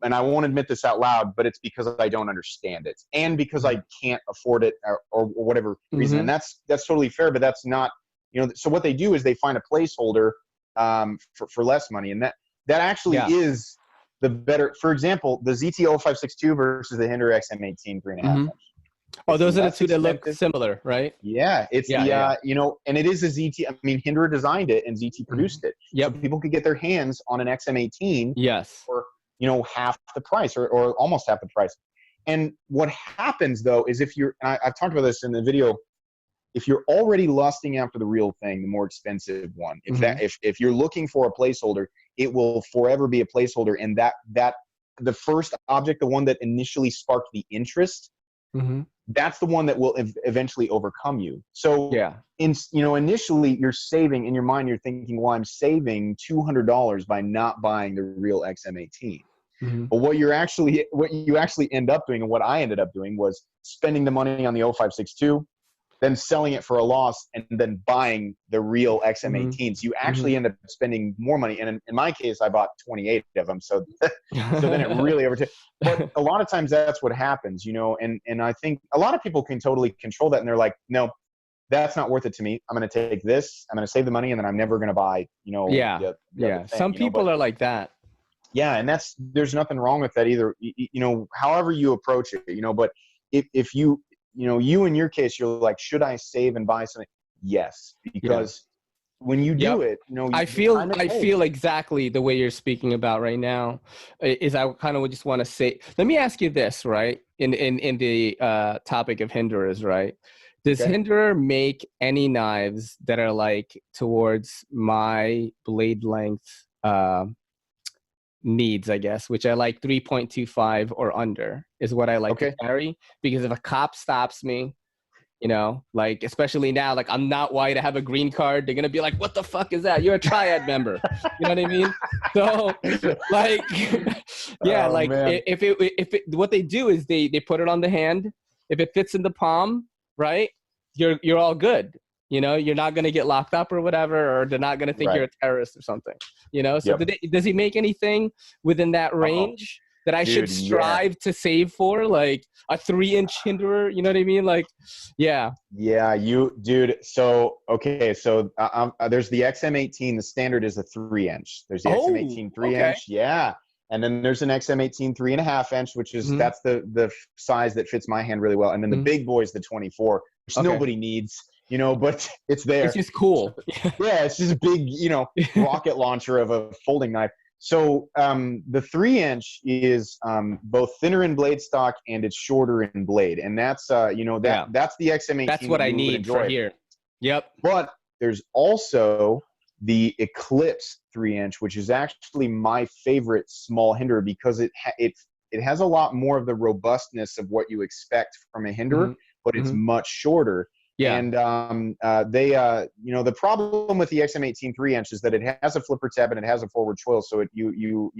and I won't admit this out loud, but it's because I don't understand it and because I can't afford it or whatever reason. And that's totally fair, but that's not, you know, so what they do is they find a placeholder for less money, and that actually is the better. For example, the ZT0562 versus the Hinder XM18 3.5 inch. Oh, those are the two that look similar, right? Yeah, it's you know, and it is a ZT. I mean, Hinder designed it and ZT produced it, so people could get their hands on an XM18 for, you know, half the price or almost half the price. And what happens though is if you're, I've talked about this in the video, if you're already lusting after the real thing, the more expensive one, if you're looking for a placeholder, it will forever be a placeholder, and that the first object, the one that initially sparked the interest, that's the one that will eventually overcome you. So you know, initially you're saving, in your mind you're thinking, well, I'm saving $200 by not buying the real XM18. But what you actually end up doing, and what I ended up doing, was spending the money on the 0562, then selling it for a loss, and then buying the real XM18. So you actually end up spending more money. And in my case, I bought 28 of them. So then it really overtook. But a lot of times that's what happens, you know, and I think a lot of people can totally control that. And they're like, no, that's not worth it to me. I'm going to take this, I'm going to save the money, and then I'm never going to buy, you know, the other thing, Some people are like that. Yeah. And there's nothing wrong with that either. You know, however you approach it, you know, but if you in your case, you're like, should I save and buy something? Yes, because when you do it, you know, I feel exactly the way you're speaking about right now. Is I kind of just want to say, let me ask you this, right? In the topic of Hinderers, right? Does Hinderer make any knives that are like towards my blade length needs, I guess, which I like 3.25 or under is what I like to carry, because if a cop stops me, you know, like, especially now, like, I'm not white, I have a green card, they're gonna be like, what the fuck is that? You're a triad member. You know what I mean? So like if what they do is they put it on the hand. If it fits in the palm, right, you're all good. You know, you're not going to get locked up or whatever, or they're not going to think you're a terrorist or something, you know? So does he make anything within that range that I should strive to save for, like a 3-inch Hinderer? You know what I mean? Like, Yeah, dude. So, so there's the XM18. The standard is a 3-inch. There's the XM18 3-inch. Yeah. And then there's an XM18 3.5 inch, which is Mm-hmm. that's the size that fits my hand really well. And then the Mm-hmm. big boy is the 24, which Okay. nobody needs, but it's It's there. just cool. Yeah, it's just a big, rocket launcher of a folding knife. So the 3-inch is both thinner in blade stock and it's shorter in blade, and that's Yeah. that's the XM18 That's what that I you would need for enjoy. here. Yep. But there's also the Eclipse 3-inch, which is actually my favorite small hinderer because it has a lot more of the robustness of what you expect from a hinderer, Mm-hmm. but it's Mm-hmm. much shorter. Yeah. And the problem with the XM18 3-inch is that it has a flipper tab and it has a forward choil, so you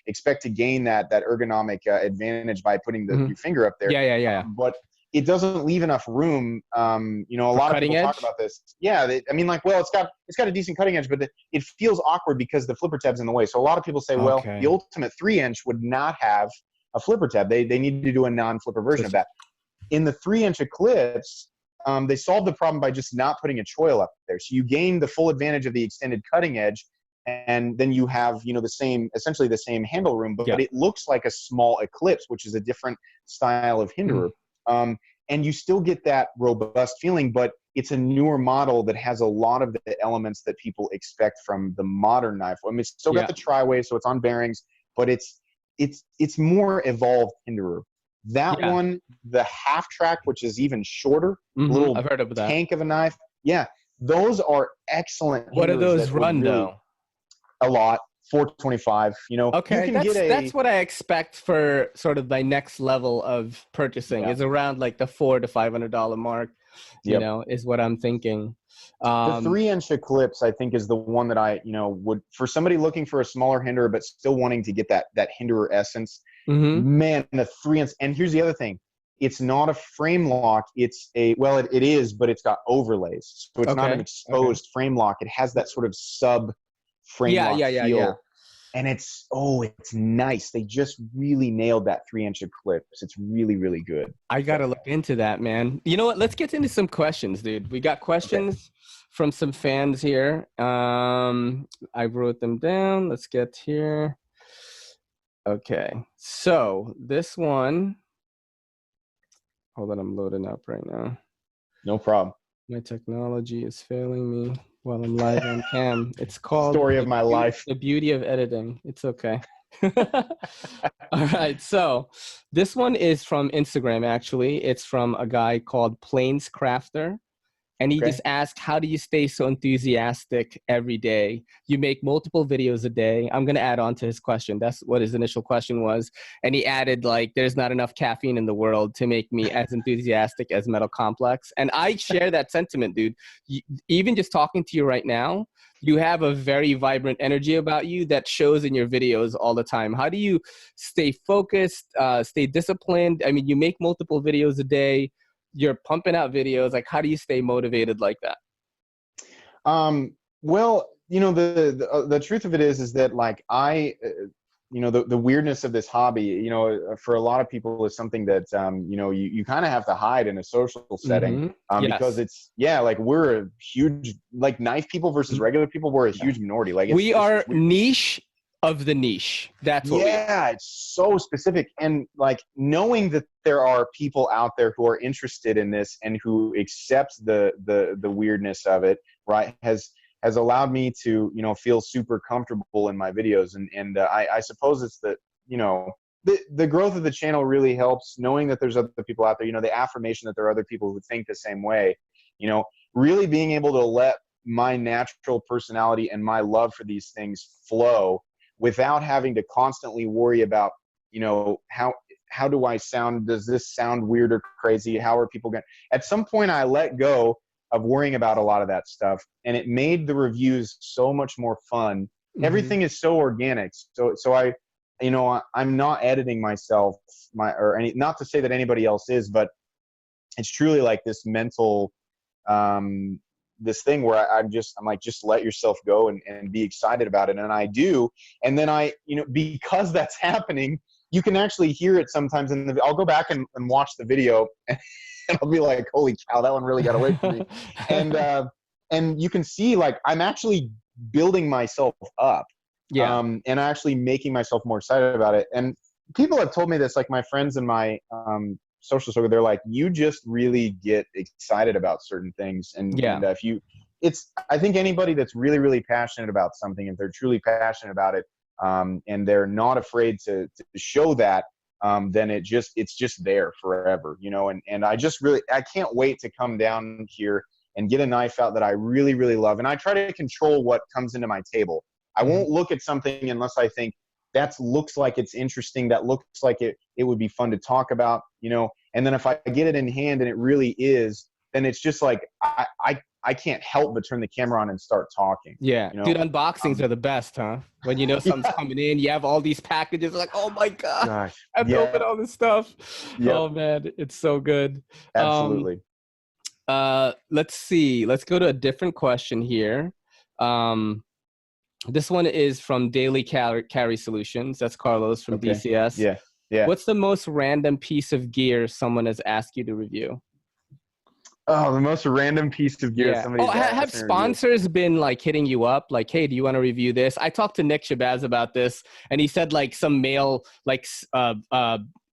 expect to gain that ergonomic advantage by putting your finger up there. Yeah. But it doesn't leave enough room. A lot of people talk about this. Yeah, it's got a decent cutting edge, but it feels awkward because the flipper tab's in the way. So a lot of people say, well, Okay. the Ultimate 3-inch would not have a flipper tab. They need to do a non-flipper version of that. In the 3-inch Eclipse, they solved the problem by just not putting a choil up there. So you gain the full advantage of the extended cutting edge, and then you have essentially the same handle room, but it looks like a small Eclipse, which is a different style of hinderer. And you still get that robust feeling, but it's a newer model that has a lot of the elements that people expect from the modern knife. I mean, it's still got the tri-way, so it's on bearings, but it's more evolved hinderer. That one, the half track, which is even shorter, little I've heard of that. tank of a knife. Yeah, those are excellent. What do those run though? A lot. 425. Okay, you can that's what I expect for sort of my next level of purchasing is around like the $400 to $500 mark. Is what I'm thinking. The 3-inch Eclipse, I think, is the one that I would, for somebody looking for a smaller hinderer but still wanting to get that hinderer essence. Man, the 3-inch. And here's the other thing: it's not a frame lock. It's it is, but it's got overlays, so it's not an exposed frame lock. It has that sort of sub frame lock feel. And it's nice. They just really nailed that 3-inch Eclipse. It's really, really good. I gotta look into that, man. You know what? Let's get into some questions, dude. We got questions from some fans here. I wrote them down. Let's get here. Okay, so this one. Hold on, I'm loading up right now. No problem. My technology is failing me while I'm live on cam. It's called Story of my life. The beauty of editing. It's okay. All right. So this one is from Instagram, actually. It's from a guy called Plains Crafter. And he just asked, how do you stay so enthusiastic every day? You make multiple videos a day. I'm going to add on to his question. That's what his initial question was. And he added, there's not enough caffeine in the world to make me as enthusiastic as Metal Complex. And I share that sentiment, dude. Even just talking to you right now, you have a very vibrant energy about you that shows in your videos all the time. How do you stay focused, stay disciplined? I mean, you make multiple videos a day. You're pumping out videos. How do you stay motivated like that? Well, the truth of it is that the weirdness of this hobby, for a lot of people is something that, you kind of have to hide in a social setting, because it's, we're a huge, knife people versus regular people. We're a huge minority. We are niche of the niche. That's what it's so specific. And knowing that there are people out there who are interested in this and who accept the weirdness of it, right, has allowed me to, feel super comfortable in my videos. And I suppose it's that, the growth of the channel really helps, knowing that there's other people out there, the affirmation that there are other people who think the same way, really being able to let my natural personality and my love for these things flow without having to constantly worry about, how do I sound? Does this sound weird or crazy? How are people going? At some point, I let go of worrying about a lot of that stuff, and it made the reviews so much more fun. Everything is so organic. So I'm not editing myself, not to say that anybody else is, but it's truly like this mental, this thing where I'm like, just let yourself go and be excited about it. And I do. And then because that's happening, you can actually hear it sometimes. I'll go back and watch the video and I'll be like, holy cow, that one really got away from me. And you can see, I'm actually building myself up. Yeah. and actually making myself more excited about it. And people have told me this, like my friends in my social circle, they're like, you just really get excited about certain things. And Yeah. if you, I think anybody that's really, really passionate about something, if they're truly passionate about it, and they're not afraid to show that, then it's just there forever, you know. And I can't wait to come down here and get a knife out that I really, really love. And I try to control what comes into my table. I won't look at something unless I think that looks like it's interesting, that looks like it would be fun to talk about, you know. And then if I get it in hand and it really is, then it's just like I can't help but turn the camera on and start talking. Yeah. You know? Dude, unboxings are the best, huh? When you know something's coming in, you have all these packages, like, oh my God, Gosh. I have to open all this stuff. Yep. Oh man, it's so good. Absolutely. Let's see. Let's go to a different question here. This one is from Daily Carry Solutions. That's Carlos from DCS. Yeah. Yeah. What's the most random piece of gear someone has asked you to review? Oh, the most random piece of gear somebody's asked have sponsors been like hitting you up like, hey, do you want to review this? I talked to Nick Shabazz about this, and he said like some male like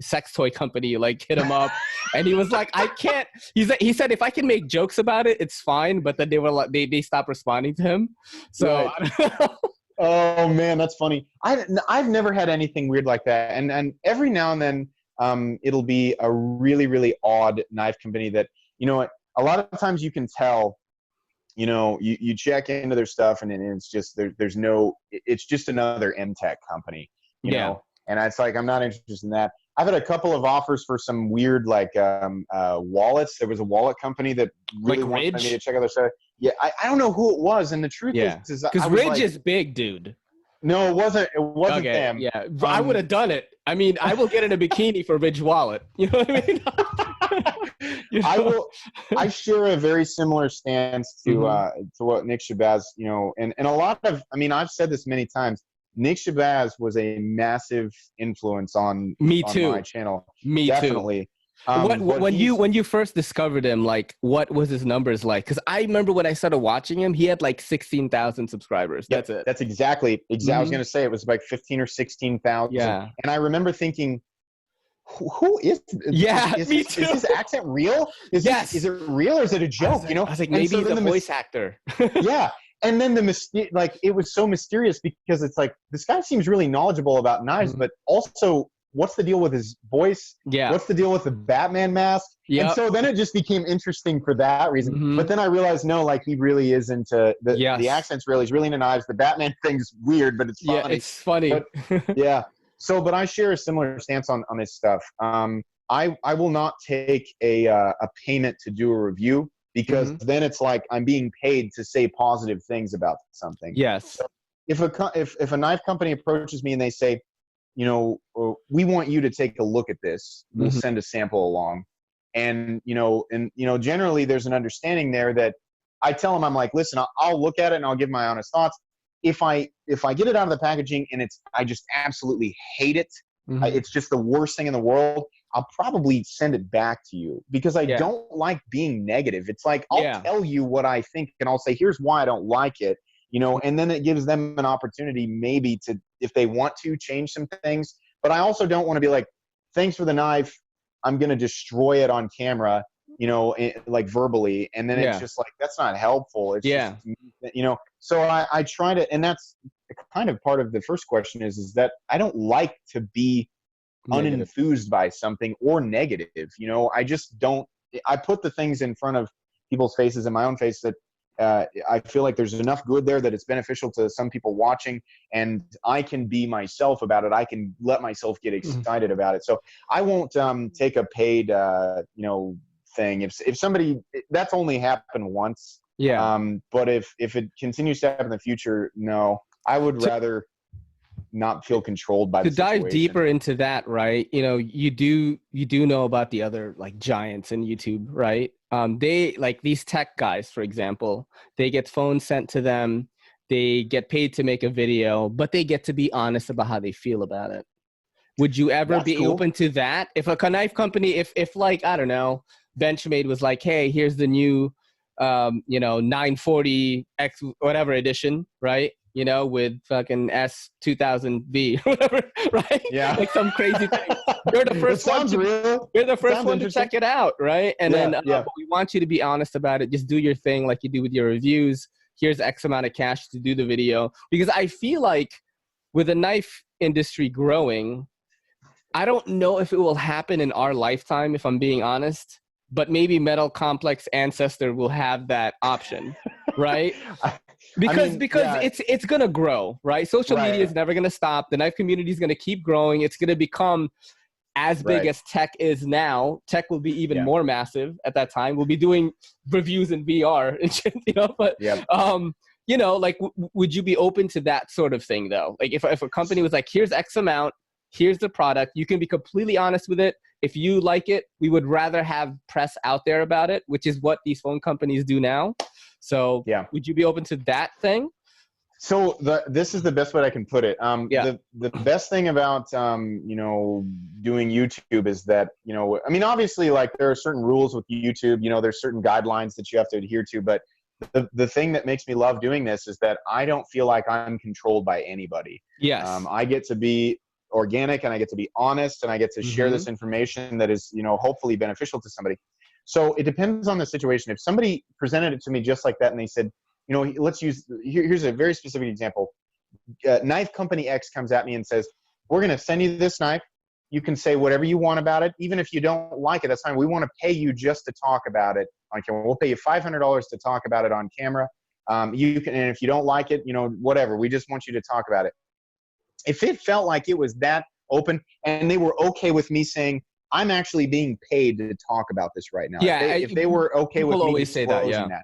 sex toy company like hit him up, and he was like, I can't. He said if I can make jokes about it, it's fine. But then they were like, they stopped responding to him. So. Right. Oh man, that's funny. I've never had anything weird like that, and every now and then it'll be a really, really odd knife company that, you know what, a lot of times you can tell, you know, you check into their stuff and it's just there's no, it's just another M-Tech company, you know, and it's like, I'm not interested in that. I've had a couple of offers for some weird like wallets. There was a wallet company that really like wanted me to check out their stuff. Yeah, I don't know who it was, and the truth is because Ridge is big, dude. No, it wasn't. It wasn't them. Yeah, I would have done it. I mean, I will get in a bikini for Ridge wallet. You know what I mean? You know? I will. I share a very similar stance to what Nick Shabazz, you know, and a lot of. I mean, I've said this many times. Nick Shabazz was a massive influence on me too. On my channel. Me Definitely. too. When you first discovered him, like, what was his numbers like? Because I remember when I started watching him, he had like 16,000 subscribers. That's it. That's exactly. I was gonna say it was like 15 or 16,000. Yeah. And I remember thinking, who is? Yeah, me too. Is his accent real? Is it real or is it a joke? You know, I was like, maybe he's a voice actor. Yeah. And then it was so mysterious because it's like, this guy seems really knowledgeable about knives, but also, what's the deal with his voice? Yeah. What's the deal with the Batman mask? Yeah. And so then it just became interesting for that reason. But then I realized, no, like he really is into the accent's real. He's really into knives. The Batman thing's weird, but it's funny. Yeah, it's funny. But, yeah. So, but I share a similar stance on this stuff. I will not take a payment to do a review because then it's like I'm being paid to say positive things about something. Yes. So if a knife company approaches me and they say, you know, we want you to take a look at this, we'll send a sample along. And generally there's an understanding there that I tell them, I'm like, listen, I'll look at it and I'll give my honest thoughts. If I get it out of the packaging and I just absolutely hate it, it's just the worst thing in the world, I'll probably send it back to you because I don't like being negative. It's like, I'll tell you what I think and I'll say, here's why I don't like it. You know, and then it gives them an opportunity maybe to, if they want to, change some things. But I also don't want to be like, thanks for the knife, I'm going to destroy it on camera, you know, like verbally. And then it's just like, that's not helpful. It's just, you know, so I try to, and that's kind of part of the first question is that I don't like to be unenthused by something or negative. You know, I just don't, I put the things in front of people's faces and my own face that, I feel like there's enough good there that it's beneficial to some people watching, and I can be myself about it. I can let myself get excited about it. So I won't take a paid, thing. If somebody, that's only happened once. Yeah. But if it continues to happen in the future, no, I would rather not feel controlled by the situation. To dive deeper into that, right? You know, you do know about the other like giants in YouTube, right? They like these tech guys, for example, they get phones sent to them, they get paid to make a video, but they get to be honest about how they feel about it. Would you ever be open to that? If a knife company, if like, I don't know, Benchmade was like, hey, here's the new, 940 X whatever edition, right? you know, with fucking S2000V or whatever, right? Yeah. Like some crazy thing. You're the first one. You're the first one to check it out, right? And then but we want you to be honest about it. Just do your thing like you do with your reviews. Here's X amount of cash to do the video. Because I feel like with the knife industry growing, I don't know if it will happen in our lifetime, if I'm being honest, but maybe Metal Complex Ancestor will have that option, right? Because it's going to grow, right? Social media is never going to stop. The knife community is going to keep growing. It's going to become as big as tech is now. Tech will be even more massive at that time. We'll be doing reviews in VR and shit, you know, but you know, like, would you be open to that sort of thing though? Like if a company was like, here's X amount, here's the product, you can be completely honest with it. If you like it, we would rather have press out there about it, which is what these phone companies do now. So would you be open to that thing? So this is the best way I can put it. The best thing about, you know, doing YouTube is that, you know, I mean, obviously, like, there are certain rules with YouTube, you know, there's certain guidelines that you have to adhere to, but the thing that makes me love doing this is that I don't feel like I'm controlled by anybody. Yes. I get to be organic, and I get to be honest, and I get to share this information that is, you know, hopefully beneficial to somebody. So it depends on the situation. If somebody presented it to me just like that and they said, you know, let's use, here's a very specific example. Knife company X comes at me and says, we're going to send you this knife. You can say whatever you want about it. Even if you don't like it, that's fine. We want to pay you just to talk about it on camera. We'll pay you $500 to talk about it on camera. You can, and if you don't like it, you know, whatever, we just want you to talk about it. If it felt like it was that open and they were okay with me saying, I'm actually being paid to talk about this right now. Yeah. If they were okay with me disclosing that,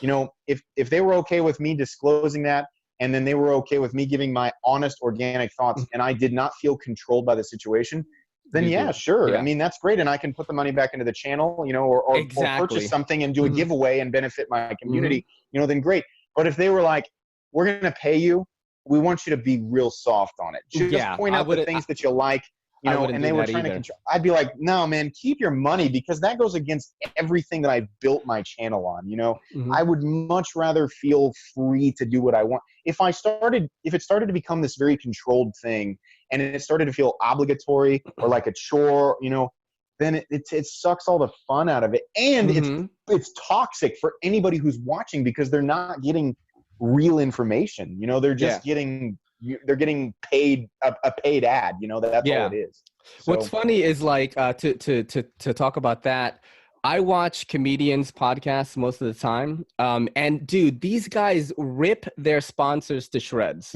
you know, if they were okay with me disclosing that, and then they were okay with me giving my honest, organic thoughts, and I did not feel controlled by the situation, then sure. Yeah. I mean, that's great. And I can put the money back into the channel, you know, or purchase something and do a giveaway and benefit my community, you know, then great. But if they were like, we're going to pay you, we want you to be real soft on it. Just point out the things that you like, you know, and they were trying to control. I'd be like, no, man, keep your money, because that goes against everything that I built my channel on. You know, I would much rather feel free to do what I want. If it started to become this very controlled thing, and it started to feel obligatory or like a chore, you know, then it sucks all the fun out of it. And it's toxic for anybody who's watching, because they're not getting real information. You know, they're just they're getting paid a paid ad, you know, that's all it is. So, what's funny is, like, to talk about that, I watch comedians podcasts most of the time. And dude, these guys rip their sponsors to shreds.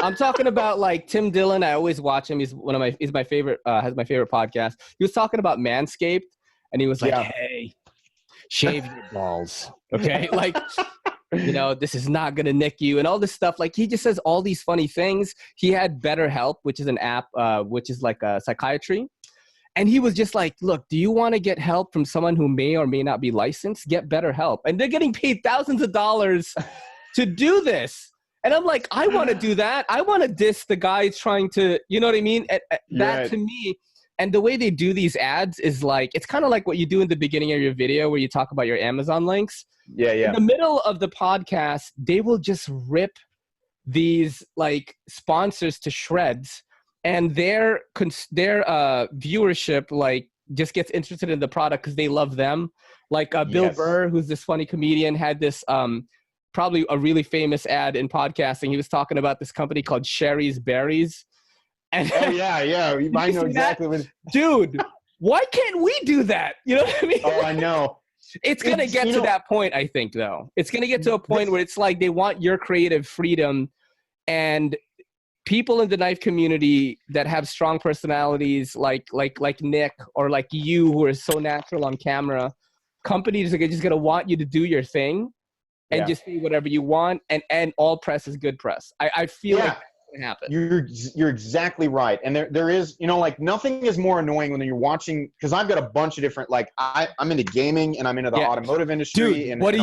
I'm talking about, like, Tim Dillon. I always watch him. He's my favorite, has my favorite podcast. He was talking about Manscaped, and he was like, hey, shave your balls. Okay. Like, you know, this is not going to nick you and all this stuff. Like, he just says all these funny things. He had BetterHelp, which is an app, which is like a psychiatry. And he was just like, look, do you want to get help from someone who may or may not be licensed? Get BetterHelp. And they're getting paid thousands of dollars to do this. And I'm like, I want to do that. I want to diss the guy trying to, you know what I mean? That to me, and the way they do these ads is like, it's kind of like what you do in the beginning of your video where you talk about your Amazon links. In the middle of the podcast, they will just rip these, like, sponsors to shreds, and their viewership, like, just gets interested in the product because they love them. Like Bill Burr, who's this funny comedian, had this probably a really famous ad in podcasting. He was talking about this company called Sherry's Berries. And you might know exactly what. Dude, why can't we do that? You know what I mean? Oh, I know. It's going to get to that point, I think, though. It's going to get to a point where it's like they want your creative freedom, and people in the knife community that have strong personalities like Nick or like you, who are so natural on camera, companies are just going to want you to do your thing and just say whatever you want, and all press is good press. I feel like happen. You're exactly right. And there is, you know, like, nothing is more annoying when you're watching, because I've got a bunch of different, like, I'm into gaming, and I'm into the automotive industry. Dude, what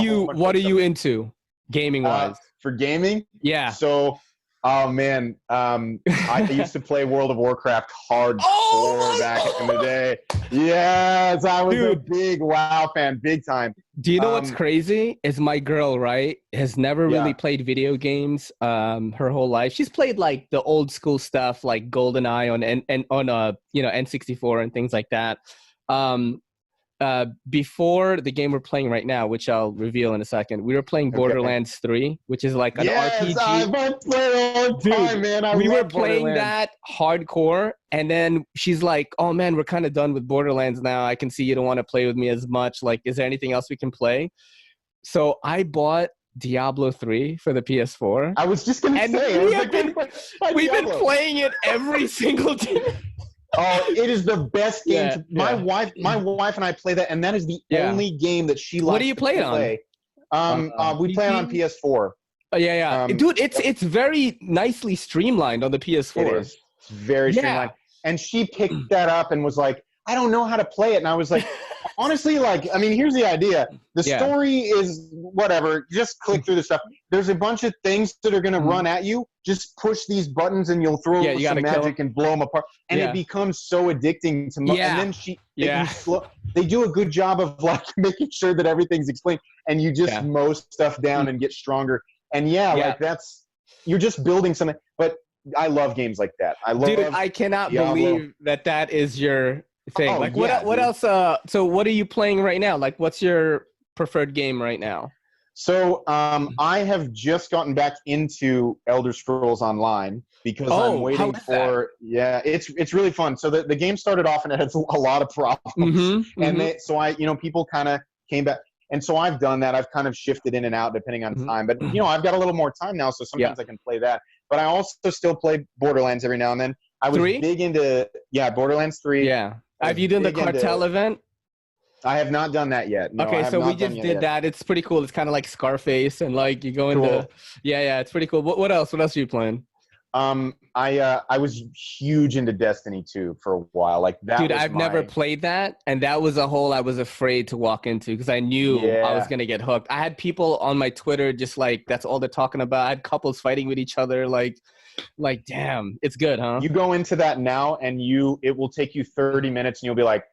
are you into gaming wise? For gaming? Yeah. So Oh man, I used to play World of Warcraft hardcore back in the day. Yes, I was a Dude. big WoW fan, big time. Do you know what's crazy? Is my girl, right, has never really Yeah. played video games her whole life. She's played like the old school stuff like GoldenEye on N64 and things like that. Um Before the game we're playing right now, which I'll reveal in a second, we were playing Okay. Borderlands 3, which is like an Yes, RPG. I've been playing all the time, Dude, man. we were love playing Borderlands. that hardcore, and then she's like, "Oh man, we're kind of done with Borderlands now. I can see you don't want to play with me as much. Like, is there anything else we can play?" So I bought Diablo 3 for the PS4, I was just gonna and say, we've been playing it every single day. Oh, it is the best game. Yeah, My wife and I play that, and that is the Yeah. only game that she likes. What do you play it on? We play it on PC? PS4. Oh, yeah. Dude, it's very nicely streamlined on the PS4. It is. It's very streamlined. And she picked that up and was like, I don't know how to play it. And I was like, honestly, like, I mean, here's the idea. The story is whatever. Just click through the stuff. There's a bunch of things that are going to run at you. Just push these buttons and you'll throw some magic and blow them apart. And it becomes so addicting to and then they do a good job of like making sure that everything's explained and you just mow stuff down and get stronger. And like you're just building something. But I love games like that. Dude, I cannot Diablo. believe that is your thing. Oh, like what else so what are you playing right now? Like what's your preferred game right now? So I have just gotten back into Elder Scrolls Online because I'm waiting for it's really fun. So the game started off and it has a lot of problems. And people kind of came back. And so I've done that. I've kind of shifted in and out depending on time. But, I've got a little more time now, so sometimes I can play that. But I also still play Borderlands every now and then. I was big into, Borderlands 3. Yeah. Have you done the cartel event? I have not done that yet. No, okay, so we just did that. It's pretty cool. It's kind of like Scarface, and like you go into it's pretty cool. What else? What else are you playing? I was huge into Destiny 2 for a while. Like that. Dude, I've never played that, and that was a hole I was afraid to walk into because I knew I was gonna get hooked. I had people on my Twitter just like that's all they're talking about. I had couples fighting with each other. Like damn, it's good, huh? You go into that now, and it will take you 30 minutes, and you'll be like,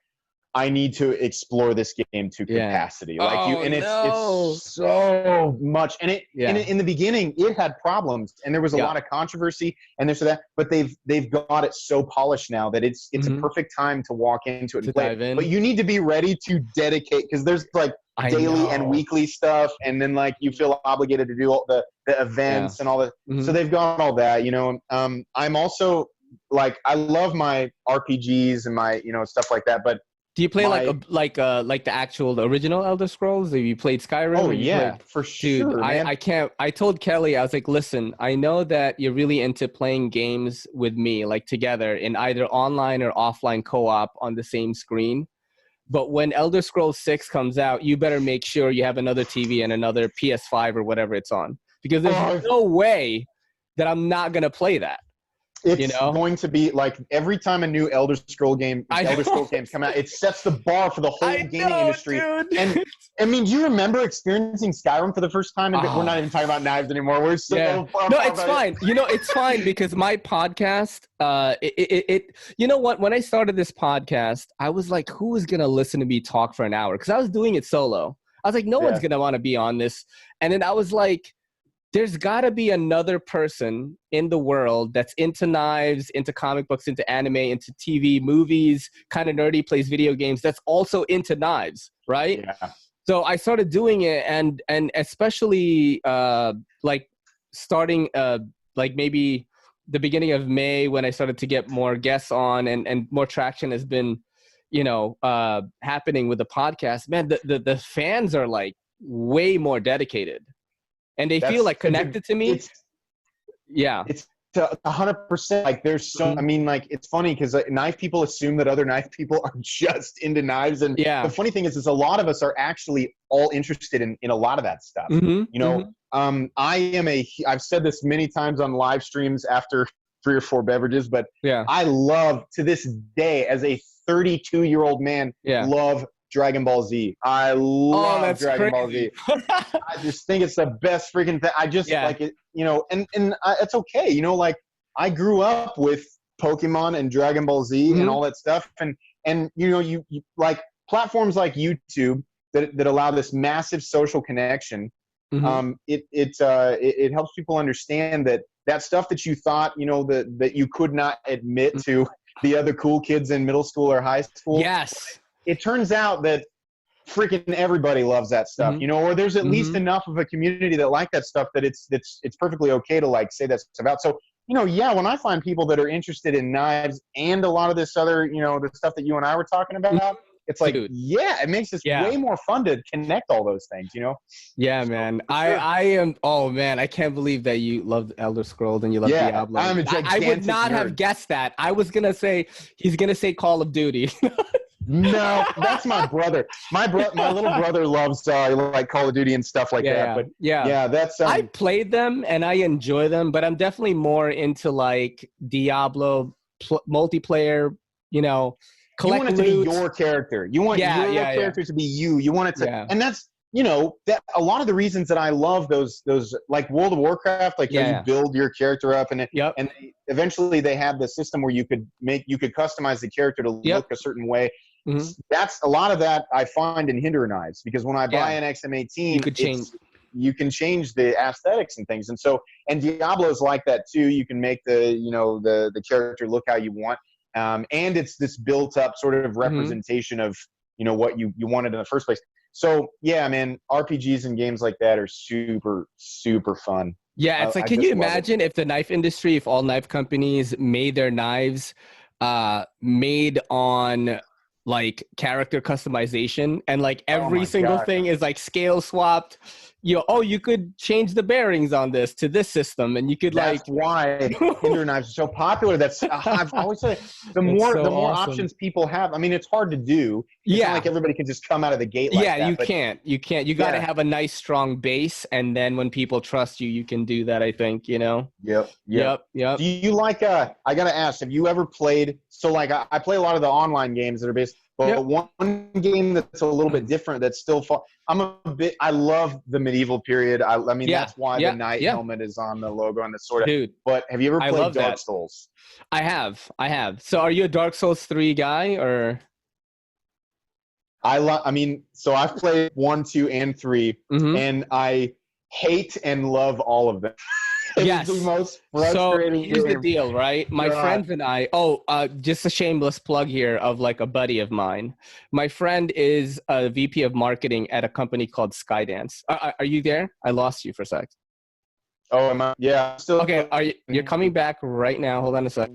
I need to explore this game to capacity. It's so much. And in the beginning, it had problems and there was a lot of controversy and this or that, but they've got it so polished now that it's a perfect time to walk into it and play it. But you need to be ready to dedicate because there's like daily and weekly stuff. And then like you feel obligated to do all the events and all that. So they've got all that, I'm also like, I love my RPGs and my, stuff like that, but do you play the original Elder Scrolls? Have you played Skyrim? Oh yeah, for sure. Dude, man. I can't. I told Kelly, I was like, listen, I know that you're really into playing games with me, like together in either online or offline co-op on the same screen. But when Elder Scrolls 6 comes out, you better make sure you have another TV and another PS5 or whatever it's on, because there's no way that I'm not gonna play that. It's going to be like every time a new Elder Scrolls games come out, it sets the bar for the whole gaming industry. Dude. And I mean, do you remember experiencing Skyrim for the first time? And we're not even talking about knives anymore. We're so no, it's fine. It's fine because my podcast, you know what? When I started this podcast, I was like, who is gonna listen to me talk for an hour? Because I was doing it solo. I was like, no one's gonna want to be on this. And then I was like, there's got to be another person in the world that's into knives, into comic books, into anime, into TV, movies, kind of nerdy, plays video games, that's also into knives, right? Yeah. So I started doing it, and especially like starting like maybe the beginning of May when I started to get more guests on and more traction has been, happening with the podcast. Man, the fans are like way more dedicated. And they feel like connected to me. It's 100%. Like there's so, I mean, like it's funny because knife people assume that other knife people are just into knives. And the funny thing is a lot of us are actually all interested in a lot of that stuff. I've said this many times on live streams after 3 or 4 beverages, but I love to this day as a 32-year-old man, love Dragon Ball Z. I Oh, love that's Dragon Ball crazy. Z. I just think it's the best freaking thing. I just Yeah. like it, it's okay. Like I grew up with Pokemon and Dragon Ball Z and all that stuff. And you like platforms like YouTube that allow this massive social connection. It helps people understand that stuff that you thought, that you could not admit to the other cool kids in middle school or high school. Yes. It turns out that freaking everybody loves that stuff, or there's at least enough of a community that like that stuff that it's perfectly okay to like say that stuff out. So, when I find people that are interested in knives and a lot of this other, the stuff that you and I were talking about, it's like, Dude. it makes this way more fun to connect all those things, Yeah, so, man. Sure. I am. Oh man, I can't believe that you love Elder Scrolls and you love Diablo. I'm a I would not nerd. have guessed that. I was gonna say he's gonna say Call of Duty. No, that's my brother. My little brother loves like Call of Duty and stuff like that. But that's I played them and I enjoy them, but I'm definitely more into like Diablo multiplayer. Collect you want it loot. to be your character. You want your character to be you. You want it to, and that's that a lot of the reasons that I love those like World of Warcraft, like you build your character up, and eventually they have the system where you could customize the character to look a certain way. That's a lot of that I find in Hinder Knives, because when I buy an XM18, you can change the aesthetics and things, and Diablo's like that too. You can make the character look how you want. And it's this built up sort of representation of, what you wanted in the first place. So yeah, man, RPGs and games like that are super, super fun. Yeah. It's can you imagine if the knife industry, if all knife companies made their knives, made on like character customization, and like every single thing is like scale swapped. You could change the bearings on this to this system, and you could That's why Hinder Knives are so popular. I've always said the more awesome. options people have. I mean, it's hard to do. It's not like everybody can just come out of the gate like that. You can't. You got to have a nice strong base, and then when people trust you, you can do that. I think Yep. Do you like? I gotta ask. Have you ever played? So like, I play a lot of the online games that are based. But one game that's a little bit different, that's still fun. I love the medieval period. I mean, that's why the knight helmet is on the logo and the sword. Dude, but have you ever played Dark Souls? I have. So are you a Dark Souls 3 guy, or? So I've played 1, 2, and 3, and I hate and love all of them. It's the most frustrating So here's the deal, right? My friends and I, just a shameless plug here of like a buddy of mine. My friend is a VP of marketing at a company called Skydance. Are you there? I lost you for a sec. Oh, am I? Yeah. Still. Okay, you're coming back right now. Hold on a sec.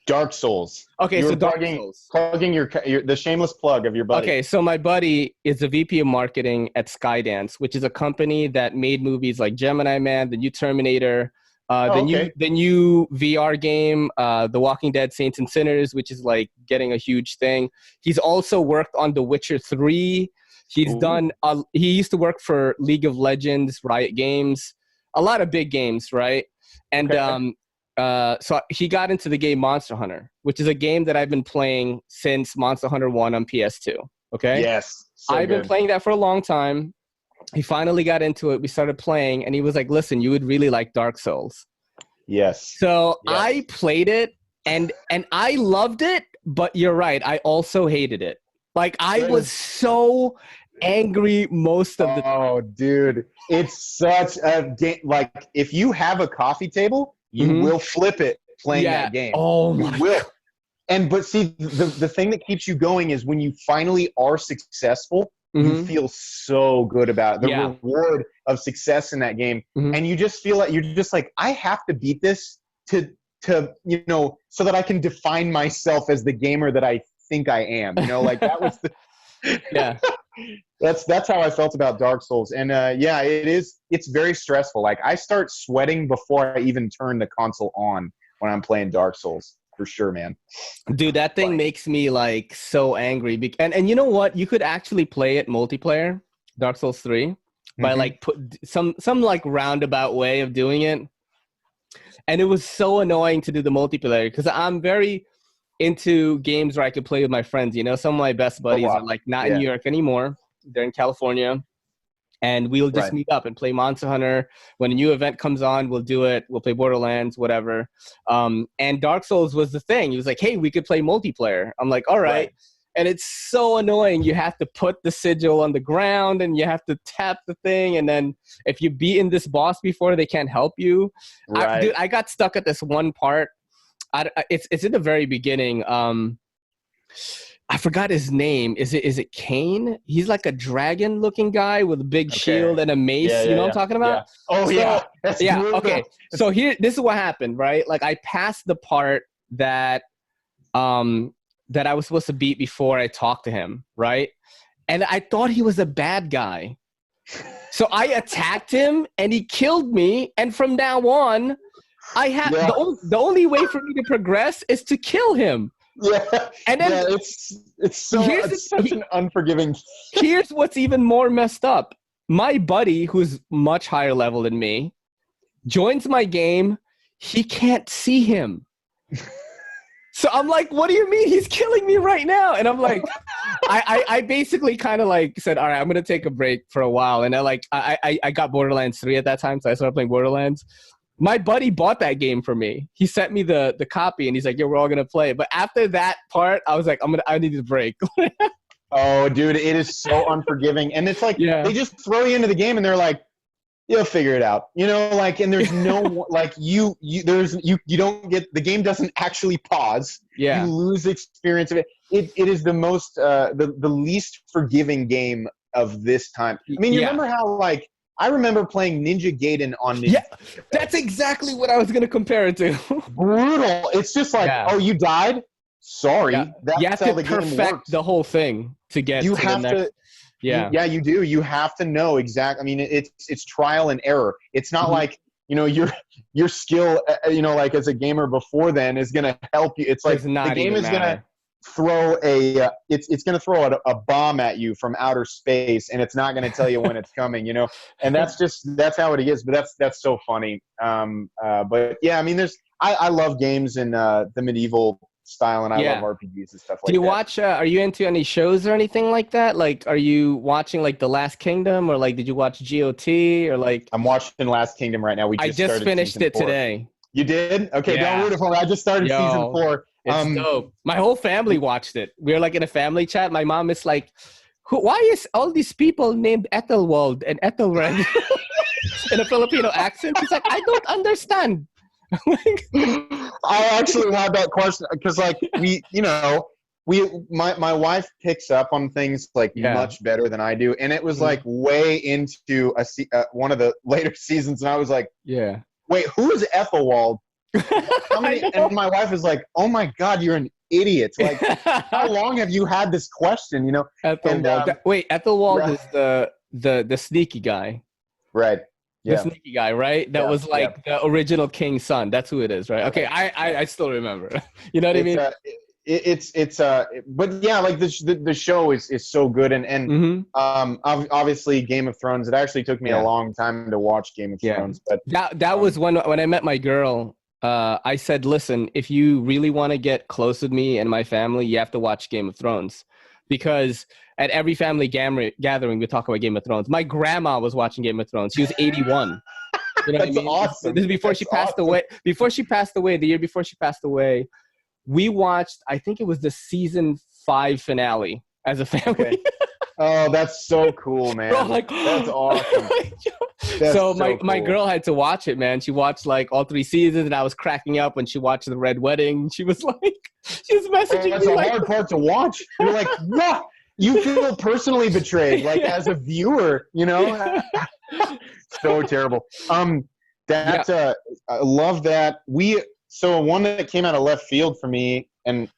Dark Souls. Okay, so Dark Souls. Plugging the shameless plug of your buddy. Okay, so my buddy is the VP of marketing at Skydance, which is a company that made movies like Gemini Man, the new Terminator, the new VR game, The Walking Dead: Saints and Sinners, which is like getting a huge thing. He's also worked on The Witcher 3. He's done. He used to work for League of Legends, Riot Games, a lot of big games, right? And so he got into the game Monster Hunter, which is a game that I've been playing since Monster Hunter 1 on PS2. Okay. Yes. I've been playing that for a long time. He finally got into it. We started playing, and he was like, "Listen, you would really like Dark Souls." Yes. So I played it, and I loved it. But you're right, I also hated it. Like I was so angry most of the time. Oh, dude, it's such a game. Like if you have a coffee table, you will flip it playing that game. Oh my! You will. But see, the thing that keeps you going is when you finally are successful, you feel so good about it. The reward of success in that game, and you just feel like you're just like, I have to beat this to so that I can define myself as the gamer that I think I am. Like that was the That's how I felt about Dark Souls. And it's very stressful. Like I start sweating before I even turn the console on when I'm playing Dark Souls, for sure, man. Dude, that thing makes me like so angry. And you know what? You could actually play it multiplayer, Dark Souls 3, by like put some like roundabout way of doing it. And it was so annoying to do the multiplayer because I'm very into games where I could play with my friends. You know, some of my best buddies are like not in Yeah. New York anymore. They're in California. And we'll just Right. meet up and play Monster Hunter. When a new event comes on, we'll do it. We'll play Borderlands, whatever. And Dark Souls was the thing. He was like, hey, we could play multiplayer. I'm like, all right. And it's so annoying. You have to put the sigil on the ground and you have to tap the thing. And then if you've beaten this boss before, they can't help you. Right. Dude, I got stuck at this one part. It's in the very beginning. I forgot his name. Is it Kane? He's like a dragon-looking guy with a big shield and a mace. You know what I'm talking about? Yeah. Oh, yeah. That's brutal. Okay. So this is what happened, right? Like I passed the part that that I was supposed to beat before I talked to him, right? And I thought he was a bad guy. So I attacked him and he killed me. And from now on, I have the only way for me to progress is to kill him. Yeah, and then it's such an unforgiving. Here's what's even more messed up. My buddy, who's much higher level than me, joins my game. He can't see him. So I'm like, what do you mean? He's killing me right now. And I'm like, I basically kind of like said, all right, I'm going to take a break for a while. And I got Borderlands 3 at that time. So I started playing Borderlands. My buddy bought that game for me. He sent me the copy and he's like, yeah, we're all going to play it. But after that part, I was like, I need a break. Oh, dude, it is so unforgiving. And it's like, they just throw you into the game and they're like, you'll figure it out. You know, like, and there's no, like you don't get, the game doesn't actually pause. Yeah. You lose experience of it. It is the most, the least forgiving game of this time. I mean, you remember how, like, I remember playing Ninja Gaiden on Ninja. Yeah, that's exactly what I was going to compare it to. Brutal. It's just like, oh, you died? Sorry. Yeah. That's how the game works. You have to perfect the whole thing to get to the next. You do. You have to know exactly. I mean, it's trial and error. It's not like, you know, your skill, you know, like as a gamer before then is going to help you. It's like the game is going to throw it's going to throw a bomb at you from outer space, and it's not going to tell you when it's coming, you know. And that's how it is. But that's so funny. But yeah, I mean, I love games in the medieval style, and I love RPGs and stuff like that. Do you watch? Are you into any shows or anything like that? Like, are you watching like The Last Kingdom, or like did you watch GOT, or like? I'm watching Last Kingdom right now. I just finished it today. You did? Okay, don't ruin it for me. I just started season 4. It's dope. My whole family watched it. We were like in a family chat. My mom is like, why is all these people named Ethelwald and Ethelred in a Filipino accent? She's like, I don't understand. I actually had that question because, like, my wife picks up on things like much better than I do, and it was like way into one of the later seasons, and I was like, wait, who is Ethelwald? And my wife is like, oh my God, you're an idiot. Like, how long have you had this question, you know? Ethelwald. Wait, Ethelwald is the sneaky guy. Right. The sneaky guy, right? That was like the original king's son. That's who it is, right? Okay, I still remember. You know what I mean? But yeah, like the show is so good, and obviously Game of Thrones. It actually took me a long time to watch Game of Thrones, but that was when I met my girl. I said, listen, if you really want to get close with me and my family, you have to watch Game of Thrones, because at every family gathering we talk about Game of Thrones. My grandma was watching Game of Thrones. She was 81. You know what I mean? Awesome. This is before she passed away. Before she passed away, the year before she passed away, we watched, I think it was the season 5 finale as a family. Oh, that's so cool, man. Bro, like, that's awesome. So my girl had to watch it, man. She watched like all 3 seasons, and I was cracking up when she watched The Red Wedding. She was like, she was messaging me. That's a hard part to watch. You're like, what? You feel personally betrayed, like as a viewer, you know? So terrible. I love that. So one that came out of left field for me, and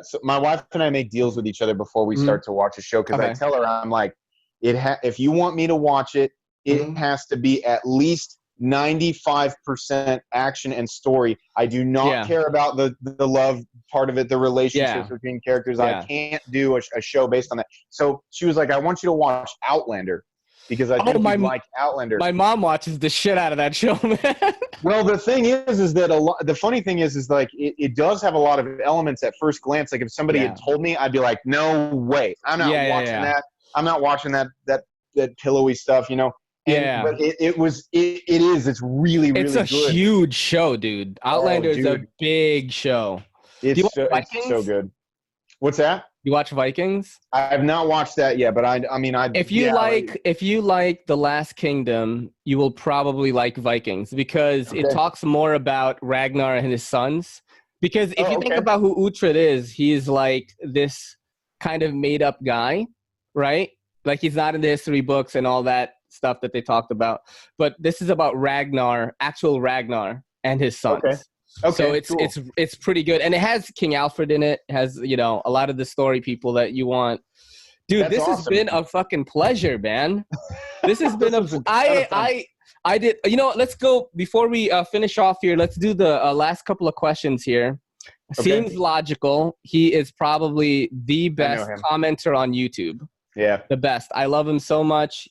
so my wife and I make deals with each other before we start to watch a show, because I tell her, I'm like, if you want me to watch it, it has to be at least 95% action and story. I do not care about the love part of it, the relationships between characters. I can't do a show based on that. So she was like, I want you to watch Outlander. because I think you'd like Outlander. My mom watches the shit out of that show, man. Well, the thing is that the funny thing is like it does have a lot of elements at first glance. Like if somebody had told me, I'd be like, no way, I'm not watching that. I'm not watching that pillowy stuff, you know. But it's really it's a good. Huge show, dude. Outlander is a big show. It's so good. What's that? You watch Vikings? I have not watched that yet, but if you like The Last Kingdom, you will probably like Vikings because it talks more about Ragnar and his sons. Because if you think about who Uhtred is, he's like this kind of made up guy, right? Like he's not in the history books and all that stuff that they talked about. But this is about Ragnar, actual Ragnar and his sons. Okay, so it's pretty good, and it has King Alfred in it. It has, you know, a lot of the story people that you want. Dude, this has been a fucking pleasure, man. This has been I did, you know, let's go before we finish off here. Let's do the last couple of questions here. Seems logical. He is probably the best commenter on YouTube. Yeah, the best. I love him so much.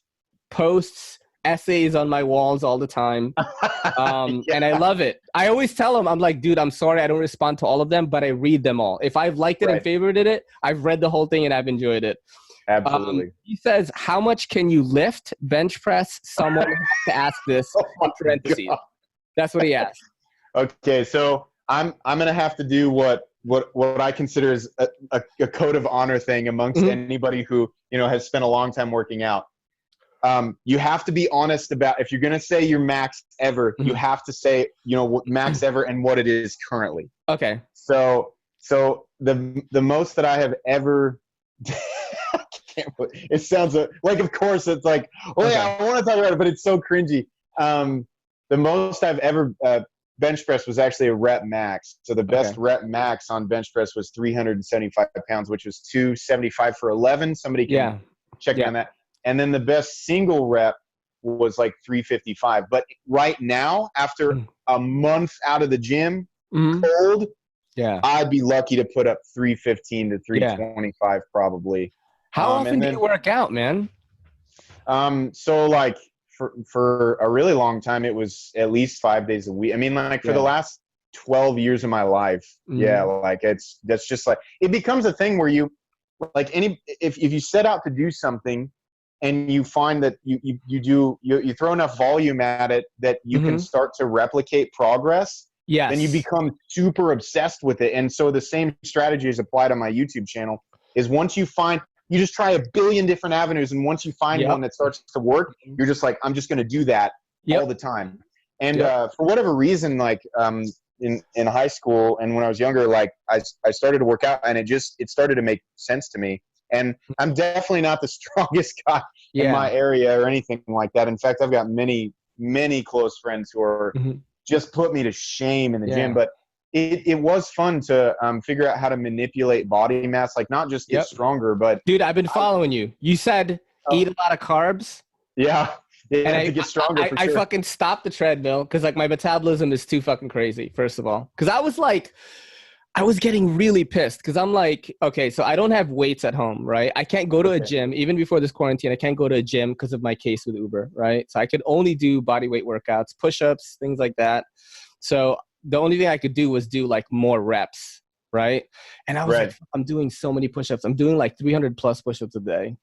Posts essays on my walls all the time. And I love it. I always tell him, I'm like, dude, I'm sorry I don't respond to all of them, but I read them all. If I've liked it and favorited it, I've read the whole thing and I've enjoyed it. Absolutely. He says, how much can you lift, bench press? Someone has to ask this in parentheses. That's what he asked. Okay, so I'm gonna have to do what I consider is a code of honor thing amongst anybody who, you know, has spent a long time working out. You have to be honest about, if you're going to say your max ever, you have to say, you know, max ever and what it is currently. Okay. So the most that I have ever, it sounds like, of course it's like, oh yeah, I want to talk about it, but it's so cringy. The most I've ever bench press was actually a rep max. So the best rep max on bench press was 375 pounds, which was 275 for 11. Somebody can check on that. And then the best single rep was like 355. But right now, after a month out of the gym, cold, I'd be lucky to put up 315 to 325 probably. How often do you work out, man? So like for a really long time, it was at least 5 days a week. I mean, like for the last 12 years of my life, like that's just like, it becomes a thing where you, like if you set out to do something, and you find that you throw enough volume at it that you can start to replicate progress, then you become super obsessed with it. And so the same strategy is applied on my YouTube channel, is once you just try a billion different avenues, and once you find one that starts to work, you're just like, I'm just going to do that all the time. And for whatever reason, like in high school and when I was younger, like I started to work out, and it started to make sense to me. And I'm definitely not the strongest guy in my area or anything like that. In fact, I've got many, many close friends who are just put me to shame in the gym. But it was fun to figure out how to manipulate body mass, like not just get stronger, but dude, I've been following you. You said eat a lot of carbs. Yeah. And I get stronger. I fucking stopped the treadmill because like my metabolism is too fucking crazy. First of all, because I was getting really pissed because I'm like, okay, so I don't have weights at home, right? I can't go to a gym. Even before this quarantine, I can't go to a gym because of my case with Uber, right? So I could only do body weight workouts, push-ups, things like that. So the only thing I could do was do like more reps, right? And I was like, I'm doing so many push-ups. I'm doing like 300 plus push-ups a day.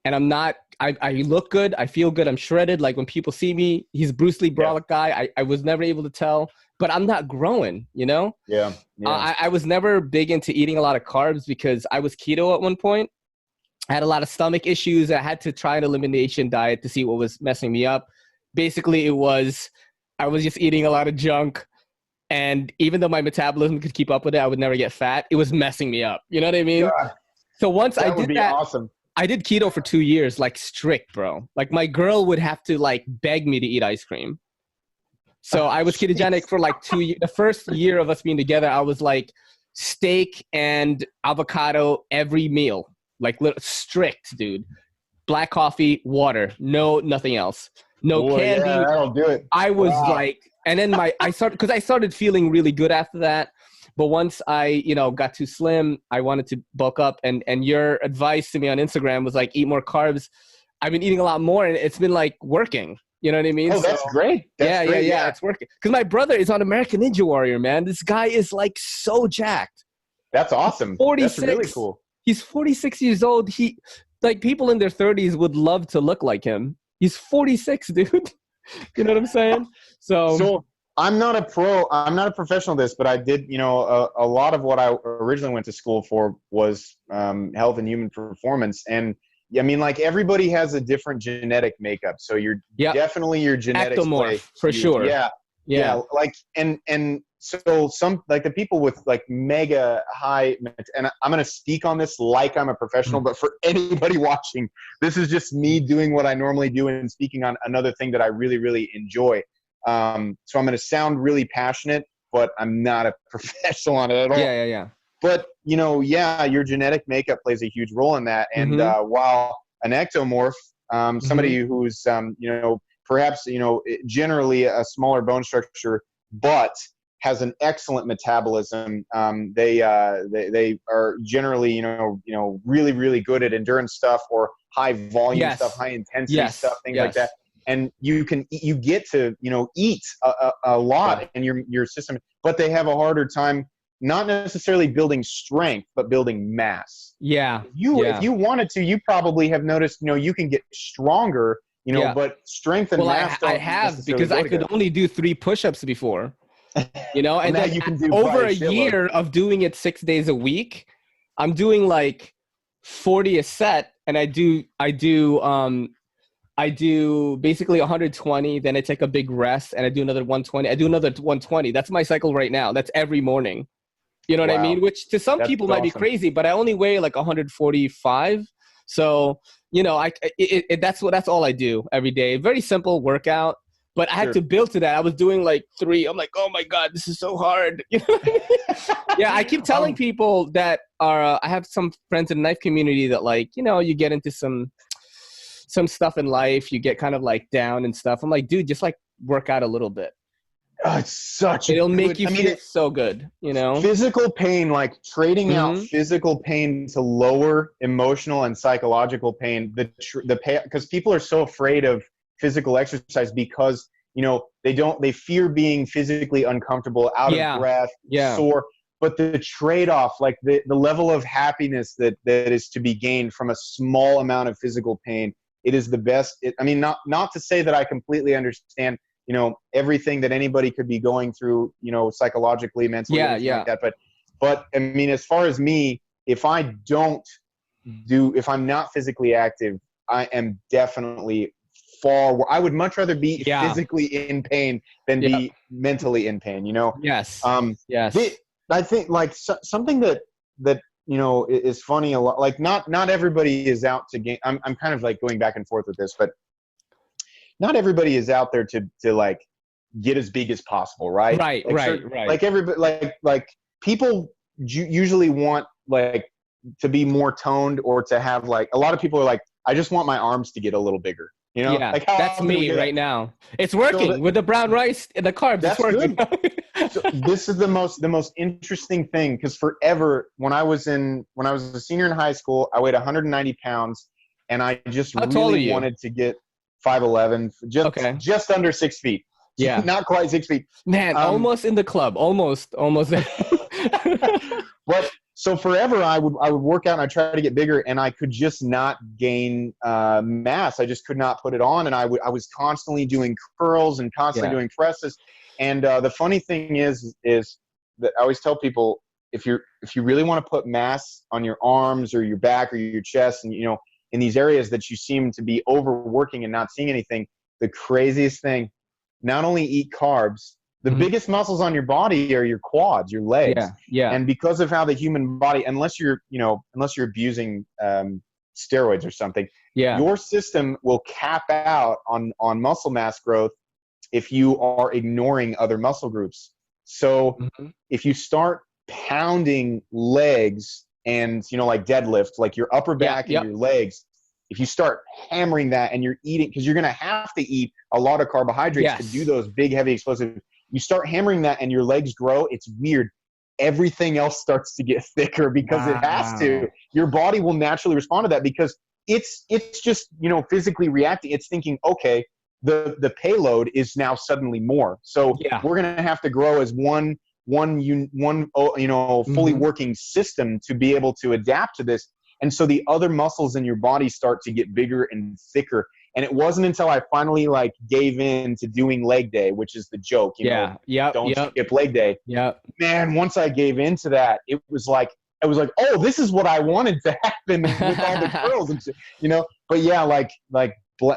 And I'm not, I look good. I feel good. I'm shredded. Like when people see me, he's Bruce Lee brolic guy. I was never able to tell. But I'm not growing, you know? Yeah. I was never big into eating a lot of carbs because I was keto at one point. I had a lot of stomach issues. I had to try an elimination diet to see what was messing me up. Basically, I was just eating a lot of junk. And even though my metabolism could keep up with it, I would never get fat. It was messing me up. You know what I mean? God. So once I did that, awesome. I did keto for 2 years, like strict, bro. Like my girl would have to like beg me to eat ice cream. So I was ketogenic for like 2 years. The first year of us being together, I was like steak and avocado every meal. Like strict, dude. Black coffee, water, nothing else. No candy. Yeah, that'll do it. I was like, and then I started feeling really good after that. But once I, got too slim, I wanted to bulk up. And your advice to me on Instagram was like, eat more carbs. I've been eating a lot more, and it's been like working. You know what I mean? Oh, that's great. That's great. Yeah. It's working. Because my brother is on American Ninja Warrior, man. This guy is like so jacked. That's awesome. 46. That's really cool. He's 46 years old. He like people in their 30s would love to look like him. He's 46, dude. You know what I'm saying? So I'm not a pro. I'm not a professional at this, but I did, you know, a lot of what I originally went to school for was health and human performance. And I mean, like everybody has a different genetic makeup. So you're definitely your genetics ectomorph for sure. Yeah. Like, and so some, like the people with like mega high, and I'm going to speak on this like I'm a professional, but for anybody watching, this is just me doing what I normally do and speaking on another thing that I really, really enjoy. So I'm going to sound really passionate, but I'm not a professional on it at all. Yeah. But, you know, your genetic makeup plays a huge role in that. And while an ectomorph, somebody who's, you know, perhaps, you know, generally a smaller bone structure, but has an excellent metabolism, they are generally, you know, really, really good at endurance stuff or high volume stuff, high intensity stuff, things like that. And you get to, you know, eat a lot in your system, but they have a harder time not necessarily building strength, but building mass. Yeah. If you wanted to, you probably have noticed, you know, you can get stronger, you know, but strength and mass. I have, because I could only do 3 push-ups before, you know, and then you can do over a year of doing it 6 days a week, I'm doing like 40 a set, and I do basically 120, then I take a big rest and I do another 120. I do another 120. That's my cycle right now. That's every morning. You know what I mean? Which to some people might be crazy, but I only weigh like 145. So, you know, that's all I do every day. Very simple workout, but I had to build to that. I was doing like 3. I'm like, oh my God, this is so hard. You know what I mean? Yeah, I keep telling people that I have some friends in the knife community that, like, you know, you get into some stuff in life, you get kind of like down and stuff. I'm like, dude, just like work out a little bit. Oh, it'll make you feel so good, you know? Physical pain, like trading out physical pain to lower emotional and psychological pain, because people are so afraid of physical exercise because, you know, they fear being physically uncomfortable, out of breath, sore. But the trade-off, like the level of happiness that is to be gained from a small amount of physical pain, it is the best. I mean, not to say that I completely understand, you know, everything that anybody could be going through, you know, psychologically, mentally, like that. But I mean, as far as me, if I'm not physically active, I am definitely I would much rather be physically in pain than be mentally in pain, you know? Yes. I think like something that, you know, is funny a lot, like not everybody is out to gain. I'm kind of like going back and forth with this, but not everybody is out there to like get as big as possible. Right. Right. Like everybody, like people usually want like to be more toned or to have, like, a lot of people are like, I just want my arms to get a little bigger. You know, yeah, like that's me right now. It's working with the brown rice and the carbs. That's working. So this is the most interesting thing, because forever when I was a senior in high school, I weighed 190 pounds, and I just really wanted to get 5'11", just under 6 feet. Yeah, not quite 6 feet. Man, almost in the club, almost. But so forever I would work out and I try to get bigger, and I could just not gain mass. I just could not put it on, and I was constantly doing curls and constantly doing presses. And the funny thing is that I always tell people, if you really want to put mass on your arms or your back or your chest, and, you know, in these areas that you seem to be overworking and not seeing anything, the craziest thing, not only eat carbs. The biggest muscles on your body are your quads, your legs. Yeah. And because of how the human body, unless you're abusing steroids or something, your system will cap out on muscle mass growth if you are ignoring other muscle groups. So if you start pounding legs and, you know, like deadlift, like your upper back and your legs, if you start hammering that and you're eating, because you're going to have to eat a lot of carbohydrates to do those big, heavy, explosive. You start hammering that and your legs grow. It's weird. Everything else starts to get thicker because it has to. Your body will naturally respond to that, because it's just, physically reacting. It's thinking, okay, the payload is now suddenly more. So Yeah. we're going to have to grow as one fully Mm-hmm. working system to be able to adapt to this. And so the other muscles in your body start to get bigger and thicker. And it wasn't until I finally gave in to doing leg day, which is the joke, Yeah. Yep. don't Yep. skip leg day. Yep. Man, once I gave into that, it was like, oh, this is what I wanted to happen with all the curls and shit, But yeah,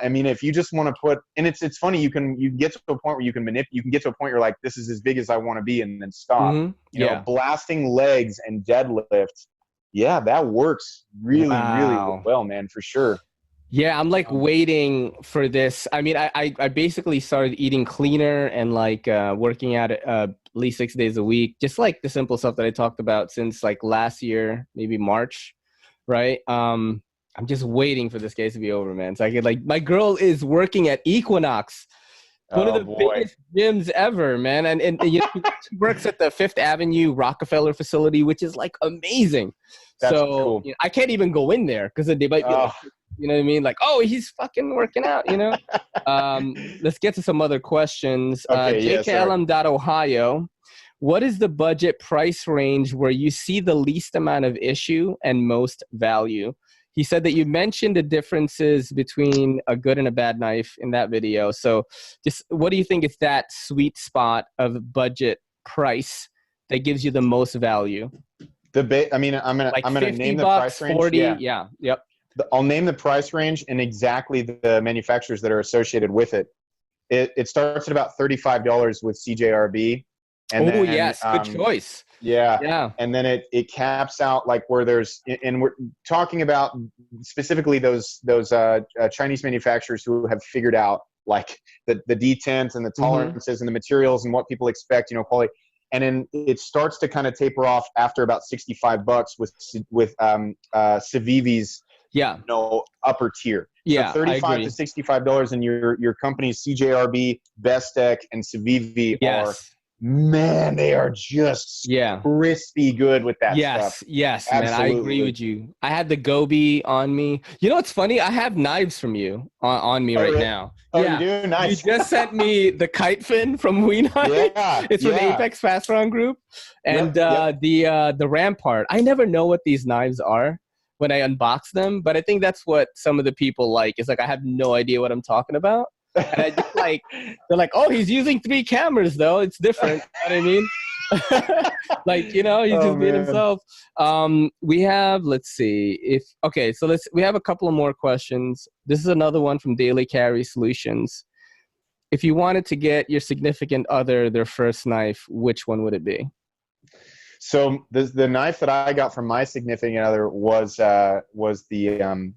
I mean, if you just want to put, and it's funny, you can get to a point where you can get to a point where you're like, this is as big as I want to be, and then stop. Mm-hmm. Yeah. Blasting legs and deadlifts. Yeah, that works really, really Wow. well, man, for sure. Yeah, I'm waiting for this. I mean, I basically started eating cleaner and working out at least 6 days a week, just like the simple stuff that I talked about since last year, maybe March, right? I'm just waiting for this case to be over, man. So I could my girl is working at Equinox, one of Oh the boy. biggest gyms ever, man. And she works at the Fifth Avenue Rockefeller facility, which is amazing. That's So cool. I can't even go in there because they might be you know what I mean? Oh, he's fucking working out, Let's get to some other questions. Okay, JKLM.Ohio, what is the budget price range where you see the least amount of issue and most value? He said that you mentioned the differences between a good and a bad knife in that video. So just what do you think is that sweet spot of budget price that gives you the most value? I'm gonna name the price range. 40, yeah. Yep. I'll name the price range and exactly the manufacturers that are associated with it. It starts at about $35 with CJRB. Oh, yes. Good choice. Yeah. Yeah. And then it caps out where there's, and we're talking about specifically those Chinese manufacturers who have figured out the detents and the tolerances and the materials and what people expect, quality. And then it starts to kind of taper off after about $65 with Civivi's upper tier. Yeah, so $35 to $65, and your company's CJRB, Bestech, and Civivi are, man, they are just crispy good with that stuff. Yes, Absolutely. man, I agree with you. I had the Gobi on me. You know what's funny? I have knives from you on me right now. Oh, you do? Nice. You just sent me the kite fin from Weenite. Yeah, it's from Apex Fast Round Group. And the Rampart. I never know what these knives are when I unbox them, but I think that's what some of the people like. It's I have no idea what I'm talking about. And I just they're like, oh, he's using 3 cameras though. It's different. You know what I mean? He's just being himself. We have, let's see we have a couple of more questions. This is another one from Daily Carry Solutions. If you wanted to get your significant other their first knife, which one would it be? So the knife that I got from my significant other was the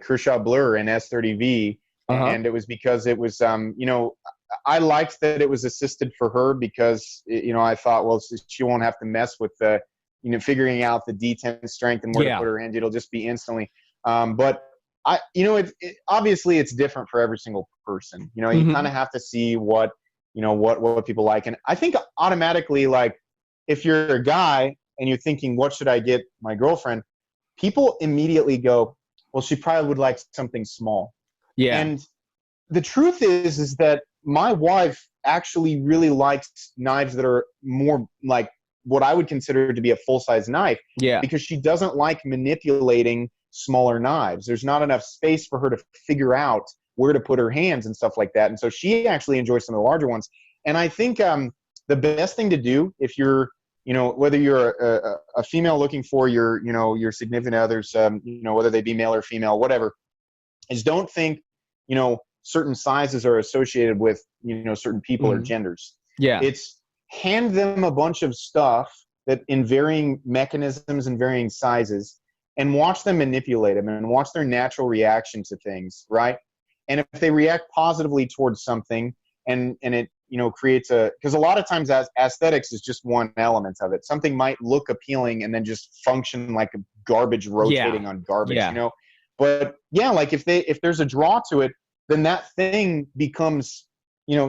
Kershaw Blur in S30V. And it was because it was, I liked that it was assisted for her because, I thought, well, she won't have to mess with the, figuring out the detent strength and where to put her hand. It'll just be instantly. But obviously it's different for every single person. You kind of have to see what people like. And I think automatically, if you're a guy and you're thinking, what should I get my girlfriend? People immediately go, well, she probably would like something small. Yeah. And the truth is that my wife actually really likes knives that are more like what I would consider to be a full-size knife. Yeah. Because she doesn't like manipulating smaller knives. There's not enough space for her to figure out where to put her hands and stuff like that. And so she actually enjoys some of the larger ones. And I think the best thing to do if you're, whether you're a female looking for your significant others, whether they be male or female, whatever, is don't think, certain sizes are associated with, certain people or genders. Yeah. It's hand them a bunch of stuff that in varying mechanisms and varying sizes and watch them manipulate them and watch their natural reaction to things. Right. And if they react positively towards something and it, creates because a lot of times aesthetics is just one element of it. Something might look appealing and then just function like a garbage rotating on garbage, But if there's a draw to it, then that thing becomes,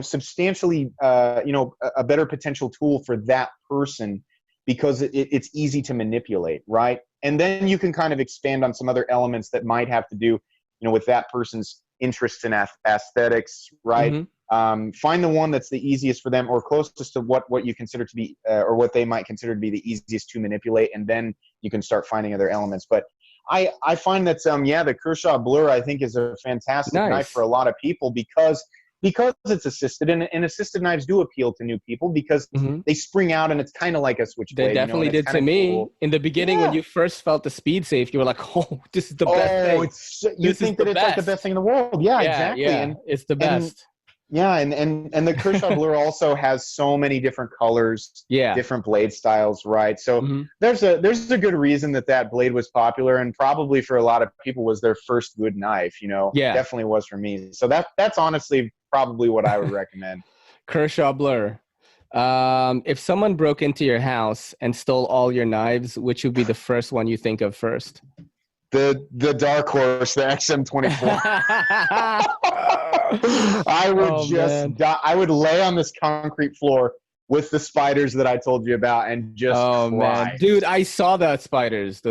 substantially, a better potential tool for that person because it's easy to manipulate, right? and then you can kind of expand on some other elements that might have to do, you know, with that person's interests in aesthetics, right? Find the one that's the easiest for them or closest to what you consider to be, or what they might consider to be the easiest to manipulate, and then you can start finding other elements. But I find that, the Kershaw Blur, I think, is a fantastic knife for a lot of people because it's assisted, and assisted knives do appeal to new people because they spring out, and it's kind of like a switchblade. They definitely did to me in the beginning when you first felt the speed safe. You were like, "Oh, this is the best thing." You think that it's like the best thing in the world? Yeah, exactly. Yeah, and it's the best. And the Kershaw Blur also has so many different colors, different blade styles, right? So there's a good reason that blade was popular, and probably for a lot of people was their first good knife. You know, definitely was for me. So that's honestly probably what I would recommend. Kershaw Blur. If someone broke into your house and stole all your knives, which would be the first one you think of first? The dark horse, the XM24. I would I would lay on this concrete floor with the spiders that I told you about and just cry. Man, dude, I saw those spiders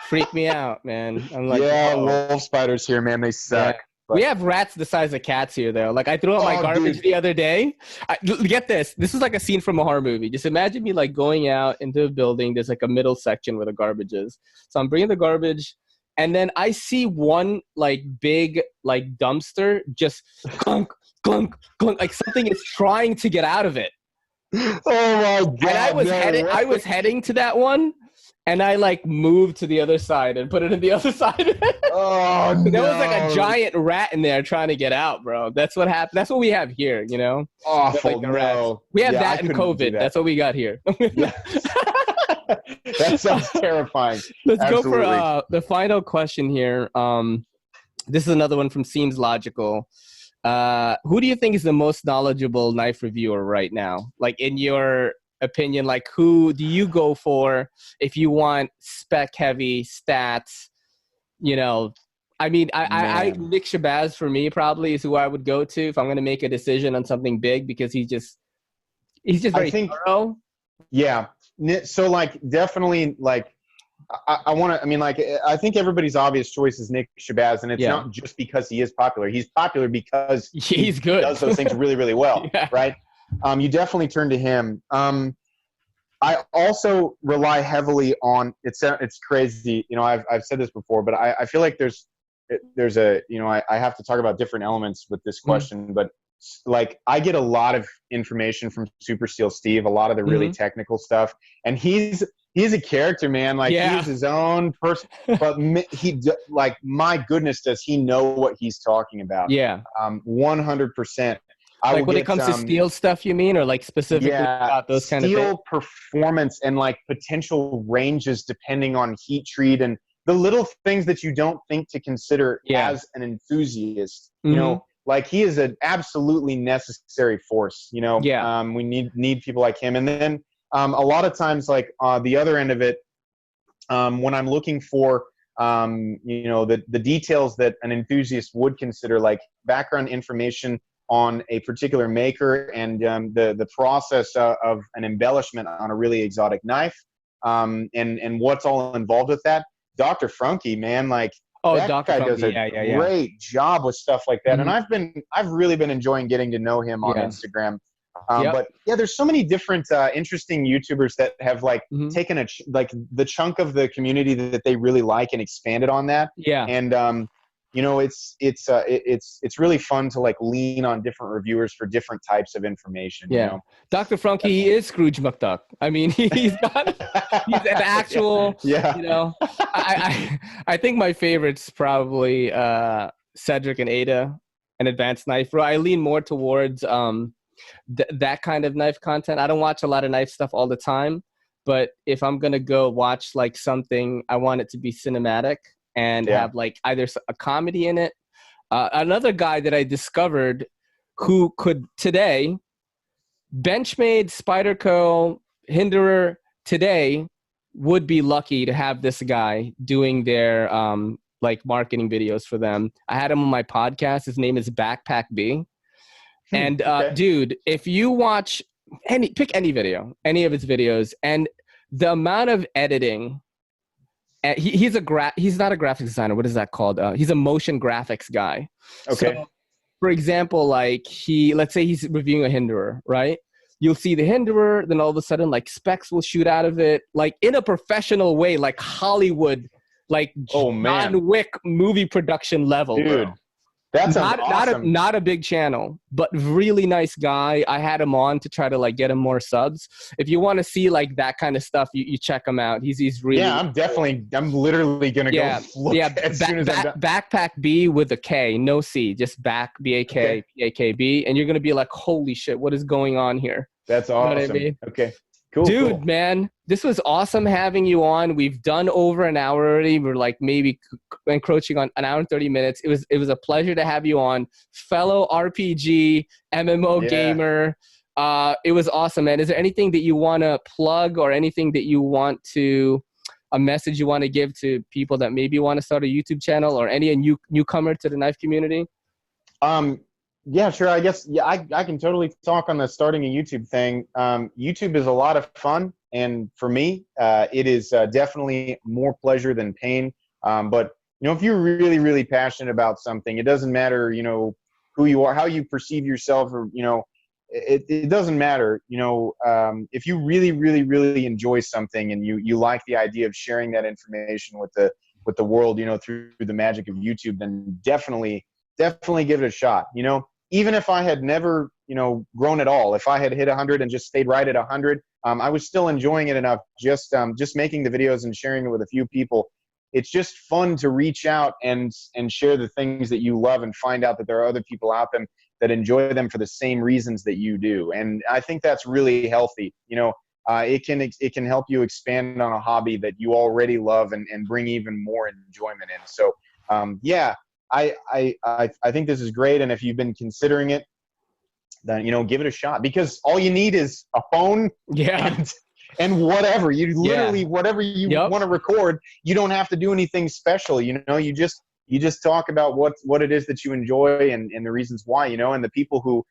freak me out, man. I'm like, wolf spiders here, man, they suck. We have rats the size of cats here, though. Like, I threw out my garbage the other day. Get this. This is like a scene from a horror movie. Just imagine me, like, going out into a building. There's, like, a middle section where the garbage is. So I'm bringing the garbage, and then I see one, like, big, like, dumpster just clunk, clunk, clunk. Like, something is trying to get out of it. Oh, my God. And I was heading to that one. And I, like, moved to the other side and put it in the other side. Oh, no. There was, like, a giant rat in there trying to get out, bro. That's what happened. That's what we have here, you know? Awful, like we have that in COVID. That's what we got here. That sounds terrifying. Let's go for the final question here. This is another one from Seems Logical. Who do you think is the most knowledgeable knife reviewer right now? Like, in your opinion, like, who do you go for if you want spec heavy stats? You know, I mean, I Nick Shabazz for me probably is who I would go to if I'm going to make a decision on something big, because he's just very thorough. Yeah. So, like, definitely, like, I think everybody's obvious choice is Nick Shabazz, and it's not just because he is popular. He's popular because he's good. He does those things really, really well, right? You definitely turn to him. I also rely heavily on, it's crazy, you know, I've said this before, but I feel like there's a, you know, I have to talk about different elements with this question, but, like, I get a lot of information from Super Steel Steve, a lot of the really technical stuff, and he's a character, man. Like, he's his own person, but like, my goodness, does he know what he's talking about? 100%. Like, when it comes to steel stuff, you mean, or like specifically about those kind of things? Steel performance and, like, potential ranges depending on heat treat and the little things that you don't think to consider as an enthusiast. You know, like, he is an absolutely necessary force. You know, we need people like him. And then a lot of times, like, the other end of it, when I'm looking for you know, the details that an enthusiast would consider, like background information on a particular maker and the process of an embellishment on a really exotic knife, and what's all involved with that. Dr. Frunke, man, like, that guy does a great job with stuff like that. And I've really been enjoying getting to know him on Instagram. But there's so many different interesting YouTubers that have, like, taken the chunk of the community that they really like and expanded on that. And you know, it's really fun to, like, lean on different reviewers for different types of information. You know? Dr. Frunke, he is Scrooge McDuck. I mean, he's an actual. You know, I think my favorite's probably Cedric and Ada, an advanced knife. I lean more towards that kind of knife content. I don't watch a lot of knife stuff all the time, but if I'm gonna go watch, like, something, I want it to be cinematic and have, like, either a comedy in it. Another guy that I discovered who could today, Benchmade, Spyderco, Hinderer today would be lucky to have this guy doing their like, marketing videos for them. I had him on my podcast. His name is Backpack B. And dude, if you watch pick any video, any of his videos, and the amount of editing And he's not a graphics designer. What is that called? He's a motion graphics guy. Okay. So, for example, like let's say he's reviewing a hinderer, right? You'll see the hinderer, then all of a sudden, like specs will shoot out of it, like in a professional way, like Hollywood, like John Wick movie production level, dude. bro. That's awesome. Not a big channel, but really nice guy. I had him on to try to like get him more subs. If you want to see like that kind of stuff, you check him out. He's really I'm literally gonna go look as soon as I'm done. Backpack B with a K, no C, just BAKB, and you're gonna be like, holy shit, what is going on here? That's awesome. You know what I mean? Okay. Cool, dude, man, this was awesome having you on. We've done over an hour already. We're like maybe encroaching on an hour and 30 minutes. It was a pleasure to have you on, fellow RPG MMO gamer. It was awesome, man. Is there anything that you want to plug or anything that you want to, a message you want to give to people that maybe want to start a YouTube channel or any newcomer to the knife community? Yeah, sure. I guess, I can totally talk on the starting a YouTube thing. YouTube is a lot of fun. And for me, it is definitely more pleasure than pain. But, you know, if you're really, really passionate about something, it doesn't matter, you know, who you are, how you perceive yourself, or, you know, it doesn't matter. You know, if you really, really, really enjoy something and you like the idea of sharing that information with the world, you know, through the magic of YouTube, then definitely give it a shot. You know, even if I had never, you know, grown at all, if I had hit 100 and just stayed right at 100, I was still enjoying it enough. Just making the videos and sharing it with a few people. It's just fun to reach out and share the things that you love and find out that there are other people out there that enjoy them for the same reasons that you do. And I think that's really healthy. You know, it can help you expand on a hobby that you already love and bring even more enjoyment in. So, yeah. I think this is great, and if you've been considering it, then, you know, give it a shot, because all you need is a phone and whatever. You literally whatever you want to record, you don't have to do anything special. You know, you just talk about what it is that you enjoy and the reasons why, you know, and the people who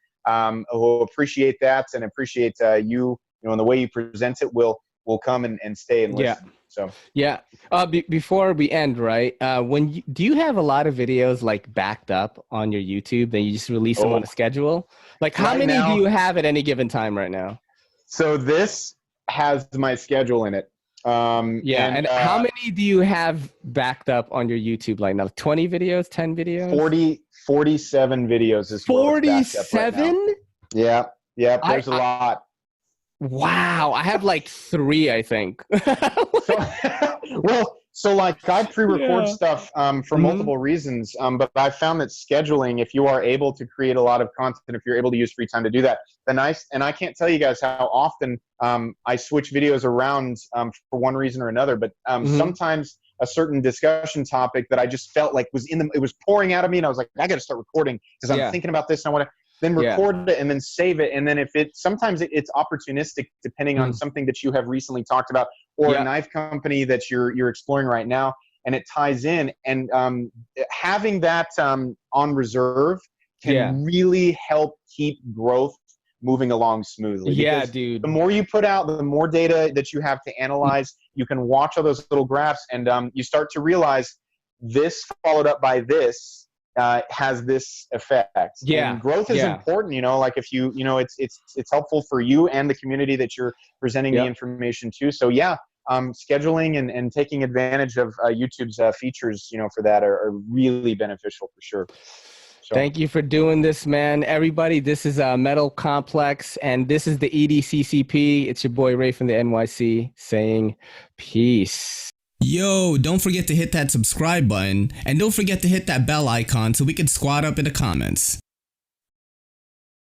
appreciate that and appreciate you know, and the way you present it will come and stay and listen. So before we end, right? Do you have a lot of videos like backed up on your YouTube that you just release them on a schedule? Like how many do you have at any given time right now? So this has my schedule in it. And how many do you have backed up on your YouTube right now? 20 videos, 10 videos? 47 videos is 47? Right, yeah. There's a lot. Wow, I have like 3, I think. So like I pre-record stuff for multiple reasons, but I found that scheduling, if you are able to create a lot of content, if you're able to use free time to do that, then and I can't tell you guys how often I switch videos around for one reason or another, but sometimes a certain discussion topic that I just felt like it was pouring out of me, and I was like, I got to start recording because I'm thinking about this and I want to. Then record it and then save it. And then if sometimes it's opportunistic depending on something that you have recently talked about or a knife company that you're exploring right now, and it ties in. And having that on reserve can really help keep growth moving along smoothly. Yeah, dude. The more you put out, the more data that you have to analyze. You can watch all those little graphs, and you start to realize this followed up by this has this effect. And growth is important, you know, like if you know, it's helpful for you and the community that you're presenting the information to. So scheduling and taking advantage of YouTube's features, you know, for that are really beneficial for sure. So. Thank you for doing this, man. Everybody, this is Metal Complex, and this is the EDCCP. It's your boy Ray from the NYC saying peace. Yo, don't forget to hit that subscribe button, and don't forget to hit that bell icon so we can squad up in the comments.